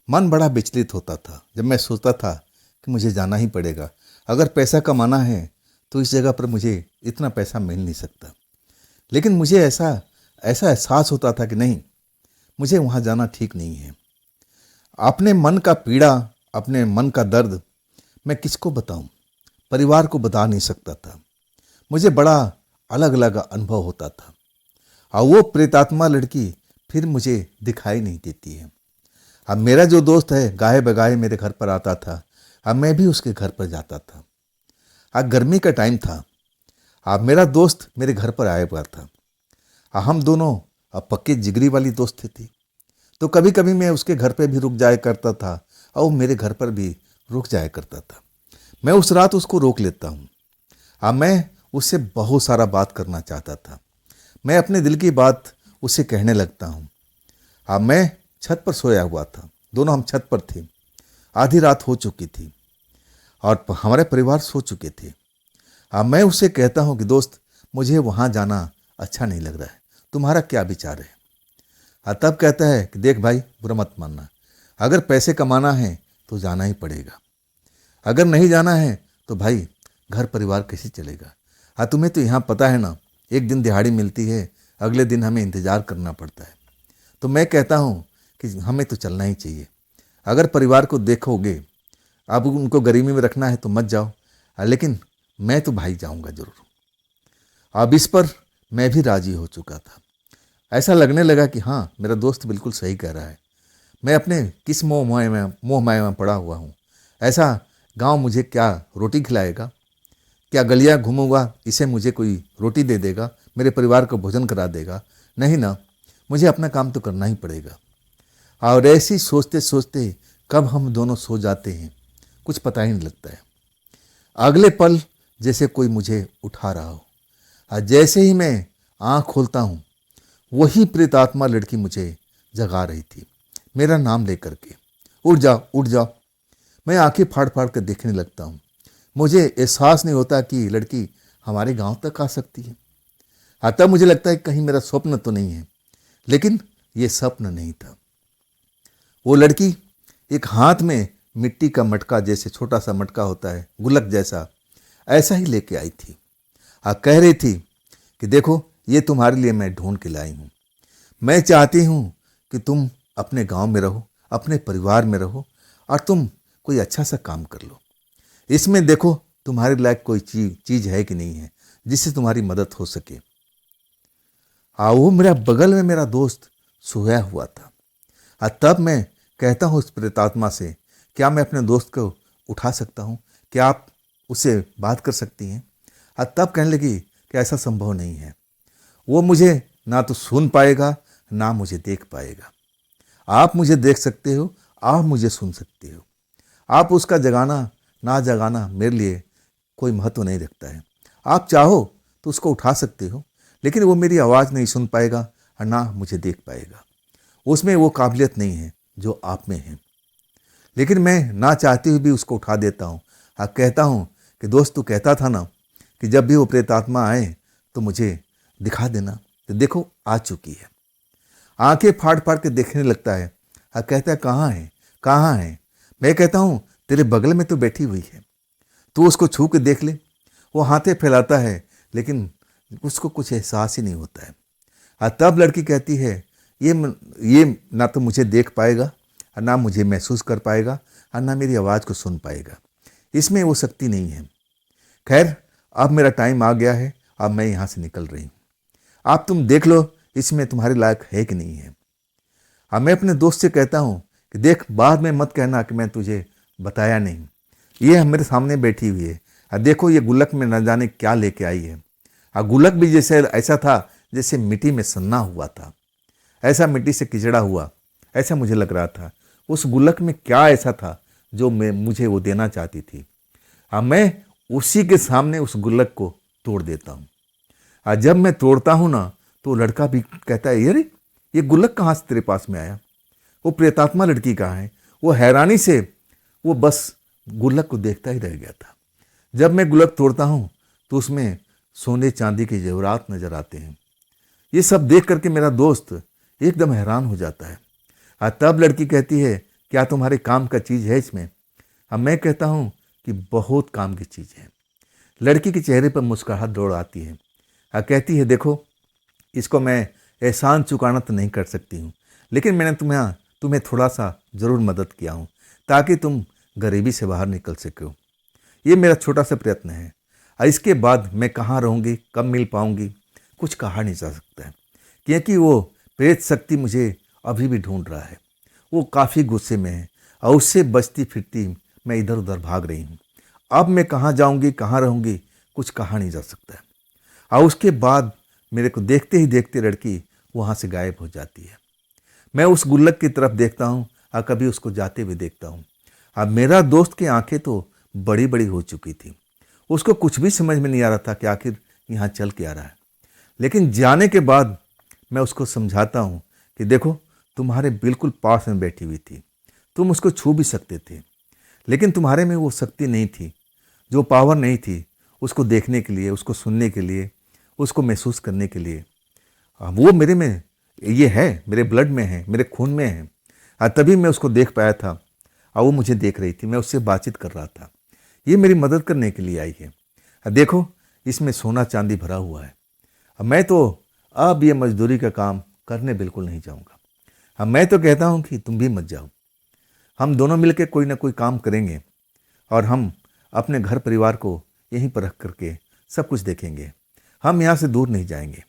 मन बड़ा विचलित होता था जब मैं सोचता था कि मुझे जाना ही पड़ेगा। अगर पैसा कमाना है तो इस जगह पर मुझे इतना पैसा मिल नहीं सकता। लेकिन मुझे ऐसा एहसास होता था कि नहीं, मुझे वहाँ जाना ठीक नहीं है। अपने मन का पीड़ा, अपने मन का दर्द मैं किसको बताऊं? परिवार को बता नहीं सकता था। मुझे बड़ा अलग अलग अनुभव होता था। और वो प्रेतात्मा लड़की फिर मुझे दिखाई नहीं देती है। अब मेरा जो दोस्त है गाहे बगाहे मेरे घर पर आता था, अब मैं भी उसके घर पर जाता था। अब गर्मी का टाइम था। अब मेरा दोस्त मेरे घर पर आया हुआ था। हम दोनों अब पक्के जिगरी वाली दोस्त थी। तो कभी कभी मैं उसके घर पे भी रुक जाया करता था और वो मेरे घर पर भी रुक जाया करता था। मैं उस रात उसको रोक लेता हूँ। अब मैं उससे बहुत सारा बात करना चाहता था। मैं अपने दिल की बात उससे कहने लगता हूँ। अब मैं छत पर सोया हुआ था, दोनों हम छत पर थे। आधी रात हो चुकी थी और हमारे परिवार सो चुके थे। अब मैं उससे कहता हूँ कि दोस्त, मुझे वहाँ जाना अच्छा नहीं लग रहा है, तुम्हारा क्या विचार है? तब कहता है कि देख भाई, बुरा मत मानना, अगर पैसे कमाना है तो जाना ही पड़ेगा, अगर नहीं जाना है तो भाई घर परिवार कैसे चलेगा? तुम्हें तो यहाँ पता है ना, एक दिन दिहाड़ी मिलती है, अगले दिन हमें इंतज़ार करना पड़ता है। तो मैं कहता हूँ कि हमें तो चलना ही चाहिए। अगर परिवार को देखोगे, अब उनको गरीबी में रखना है तो मत जाओ, लेकिन मैं तो भाई जाऊँगा ज़रूर। अब इस पर मैं भी राज़ी हो चुका था। ऐसा लगने लगा कि हाँ, मेरा दोस्त बिल्कुल सही कह रहा है। मैं अपने किस मोह माया में पड़ा हुआ हूँ। ऐसा गांव मुझे क्या रोटी खिलाएगा? क्या गलियाँ घूमूंगा इसे मुझे कोई रोटी दे देगा, मेरे परिवार को भोजन करा देगा? नहीं ना, मुझे अपना काम तो करना ही पड़ेगा। और ऐसे ही सोचते सोचते कब हम दोनों सो जाते हैं कुछ पता ही नहीं लगता है। अगले पल जैसे कोई मुझे उठा रहा हो, और जैसे ही मैं आँख खोलता हूँ, वही प्रेतात्मा लड़की मुझे जगा रही थी, मेरा नाम लेकर के, उठ जाओ उठ जाओ। मैं आंखें फाड़ फाड़ कर देखने लगता हूँ। मुझे एहसास नहीं होता कि लड़की हमारे गांव तक आ सकती है। तब मुझे लगता है कहीं मेरा स्वप्न तो नहीं है, लेकिन ये स्वप्न नहीं था। वो लड़की एक हाथ में मिट्टी का मटका, जैसे छोटा सा मटका होता है गुल्लक जैसा, ऐसा ही लेके आई थी। कह रही थी कि देखो, ये तुम्हारे लिए मैं ढूंढ के लाई हूँ। मैं चाहती हूँ कि तुम अपने गांव में रहो, अपने परिवार में रहो, और तुम कोई अच्छा सा काम कर लो। इसमें देखो तुम्हारे लायक कोई चीज है कि नहीं है जिससे तुम्हारी मदद हो सके। हाँ, वो मेरा बगल में मेरा दोस्त सोया हुआ था। तब मैं कहता हूँ उस प्रेतात्मा से, क्या मैं अपने दोस्त को उठा सकता हूँ? क्या आप उससे बात कर सकती हैं? तब कहने लगी कि ऐसा संभव नहीं है। वो मुझे ना तो सुन पाएगा ना मुझे देख पाएगा। आप मुझे देख सकते हो, आप मुझे सुन सकते हो। आप उसका जगाना ना जगाना मेरे लिए कोई महत्व नहीं रखता है। आप चाहो तो उसको उठा सकते हो, लेकिन वो मेरी आवाज़ नहीं सुन पाएगा और ना मुझे देख पाएगा। उसमें वो काबिलियत नहीं है जो आप में है। लेकिन मैं ना चाहते हुए भी उसको उठा देता हूँ। कहता हूँ कि दोस्त, तू कहता था ना कि जब भी वो प्रेतात्मा आए तो मुझे दिखा देना। तो देखो आ चुकी है। आंखें फाड़ फाड़ के देखने लगता है। कहता है कहाँ है, कहाँ है? मैं कहता हूँ तेरे बगल में तो बैठी हुई है, तू उसको छू के देख ले। वो हाथे फैलाता है, लेकिन उसको कुछ एहसास ही नहीं होता है। तब लड़की कहती है, ये ना तो मुझे देख पाएगा और ना मुझे महसूस कर पाएगा और ना मेरी आवाज़ को सुन पाएगा। इसमें वो शक्ति नहीं है। खैर, अब मेरा टाइम आ गया है, अब मैं यहाँ से निकल रही हूँ। आप तुम देख लो इसमें तुम्हारे लायक है कि नहीं है। अब मैं अपने दोस्त से कहता हूँ कि देख, बाद में मत कहना कि मैं तुझे बताया नहीं। ये मेरे सामने बैठी हुई है, देखो ये गुल्लक में न जाने क्या लेके आई है। गुल्लक भी जैसे ऐसा था जैसे मिट्टी में सन्ना हुआ था, ऐसा मिट्टी से किचड़ा हुआ, ऐसा मुझे लग रहा था। उस गुल्लक में क्या ऐसा था जो मुझे वो देना चाहती थी। मैं उसी के सामने उस गुल्लक को तोड़ देता हूँ। जब मैं तोड़ता हूँ ना, तो लड़का भी कहता है, अरे ये गुल्लक कहाँ से तेरे पास में आया? वो प्रेतात्मा लड़की कहाँ है? वो हैरानी से वो बस गुल्लक को देखता ही रह गया था। जब मैं गुल्लक तोड़ता हूँ तो उसमें सोने चांदी के जेवरात नजर आते हैं। ये सब देख करके मेरा दोस्त एकदम हैरान हो जाता है। तब लड़की कहती है, क्या तुम्हारे काम का चीज़ है इसमें? अब मैं कहता हूँ कि बहुत काम की चीज़ है। लड़की के चेहरे पर मुस्कुराहट दौड़ आती है। कहती है, देखो इसको मैं एहसान चुकाना तो नहीं कर सकती हूँ, लेकिन मैंने तुम्हें थोड़ा सा ज़रूर मदद किया हूँ ताकि तुम गरीबी से बाहर निकल सको। ये मेरा छोटा सा प्रयत्न है। इसके बाद मैं कहाँ रहूँगी, कब मिल पाऊँगी, कुछ कहा नहीं जा सकता है, क्योंकि वो प्रेत शक्ति मुझे अभी भी ढूंढ रहा है। वो काफ़ी गुस्से में है और उससे बचती फिरती मैं इधर उधर भाग रही हूँ। अब मैं कहाँ जाऊँगी, कहाँ रहूँगी, कुछ कहा नहीं जा सकता है। और उसके बाद मेरे को देखते ही देखते लड़की वहाँ से गायब हो जाती है। मैं उस गुल्लक की तरफ देखता हूँ और कभी उसको जाते हुए देखता हूँ। अब मेरा दोस्त की आंखें तो बड़ी बड़ी हो चुकी थी। उसको कुछ भी समझ में नहीं आ रहा था कि आखिर यहाँ चल के आ रहा है। लेकिन जाने के बाद मैं उसको समझाता हूँ कि देखो, तुम्हारे बिल्कुल पास में बैठी हुई थी, तुम उसको छू भी सकते थे, लेकिन तुम्हारे में वो शक्ति नहीं थी, जो पावर नहीं थी उसको देखने के लिए, उसको सुनने के लिए, उसको महसूस करने के लिए। वो मेरे में ये है, मेरे ब्लड में है, मेरे खून में है। तभी मैं उसको देख पाया था और वो मुझे देख रही थी, मैं उससे बातचीत कर रहा था। ये मेरी मदद करने के लिए आई है। देखो इसमें सोना चांदी भरा हुआ है। मैं तो अब ये मजदूरी का काम करने बिल्कुल नहीं जाऊँगा। मैं तो कहता हूँ कि तुम भी मत जाओ। हम दोनों मिलकर कोई ना कोई काम करेंगे और हम अपने घर परिवार को यहीं पर रख करके सब कुछ देखेंगे। हम यहाँ से दूर नहीं जाएंगे।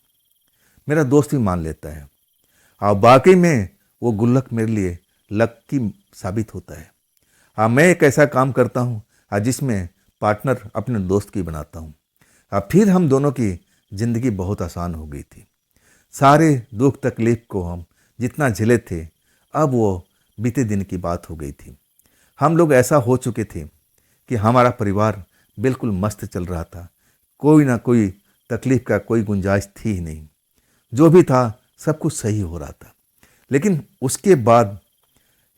मेरा दोस्त भी मान लेता है और वाकई में वो गुल्लक मेरे लिए लकी साबित होता है। मैं एक ऐसा काम करता हूँ जिसमें पार्टनर अपने दोस्त की बनाता हूँ। फिर हम दोनों की ज़िंदगी बहुत आसान हो गई थी। सारे दुख तकलीफ को हम जितना झेले थे, अब वो बीते दिन की बात हो गई थी। हम लोग ऐसा हो चुके थे कि हमारा परिवार बिल्कुल मस्त चल रहा था। कोई ना कोई तकलीफ का कोई गुंजाइश थी ही नहीं। जो भी था सब कुछ सही हो रहा था। लेकिन उसके बाद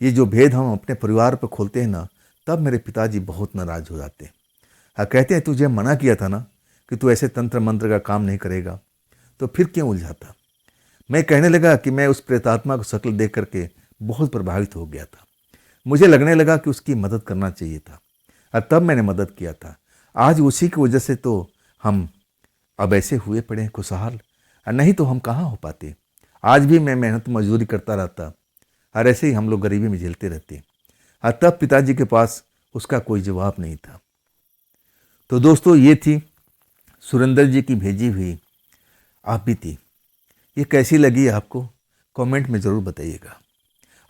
ये जो भेद हम अपने परिवार पर खोलते हैं ना, तब मेरे पिताजी बहुत नाराज हो जाते हैं। कहते हैं, तुझे मना किया था ना कि तू ऐसे तंत्र मंत्र का काम नहीं करेगा, तो फिर क्यों उलझाता? मैं कहने लगा कि मैं उस प्रेतात्मा को शक्ल देख करके बहुत प्रभावित हो गया था। मुझे लगने लगा कि उसकी मदद करना चाहिए था और तब मैंने मदद किया था। आज उसी की वजह से तो हम अब ऐसे हुए पड़े हैं खुशहाल, और नहीं तो हम कहाँ हो पाते। आज भी मैं मेहनत मजदूरी करता रहता और ऐसे ही हम लोग गरीबी में झेलते रहते। और तब पिताजी के पास उसका कोई जवाब नहीं था। तो दोस्तों ये थी सुरेंद्र जी की भेजी हुई आप बीती। ये कैसी लगी आपको कमेंट में ज़रूर बताइएगा।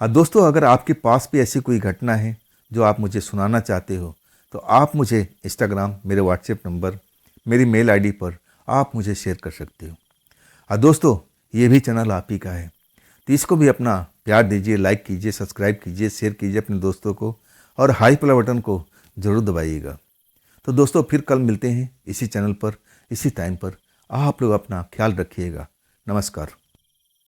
और दोस्तों अगर आपके पास भी ऐसी कोई घटना है जो आप मुझे सुनाना चाहते हो तो आप मुझे इंस्टाग्राम, मेरे व्हाट्सएप नंबर, मेरी मेल आईडी पर आप मुझे शेयर कर सकते हो। और दोस्तों ये भी चैनल आप ही का है तो इसको भी अपना प्यार दीजिए, लाइक कीजिए, सब्सक्राइब कीजिए, शेयर कीजिए अपने दोस्तों को और हाई वाला बटन को ज़रूर दबाइएगा। तो दोस्तों फिर कल मिलते हैं इसी चैनल पर, इसी टाइम पर। आप लोग अपना ख्याल रखिएगा। नमस्कार।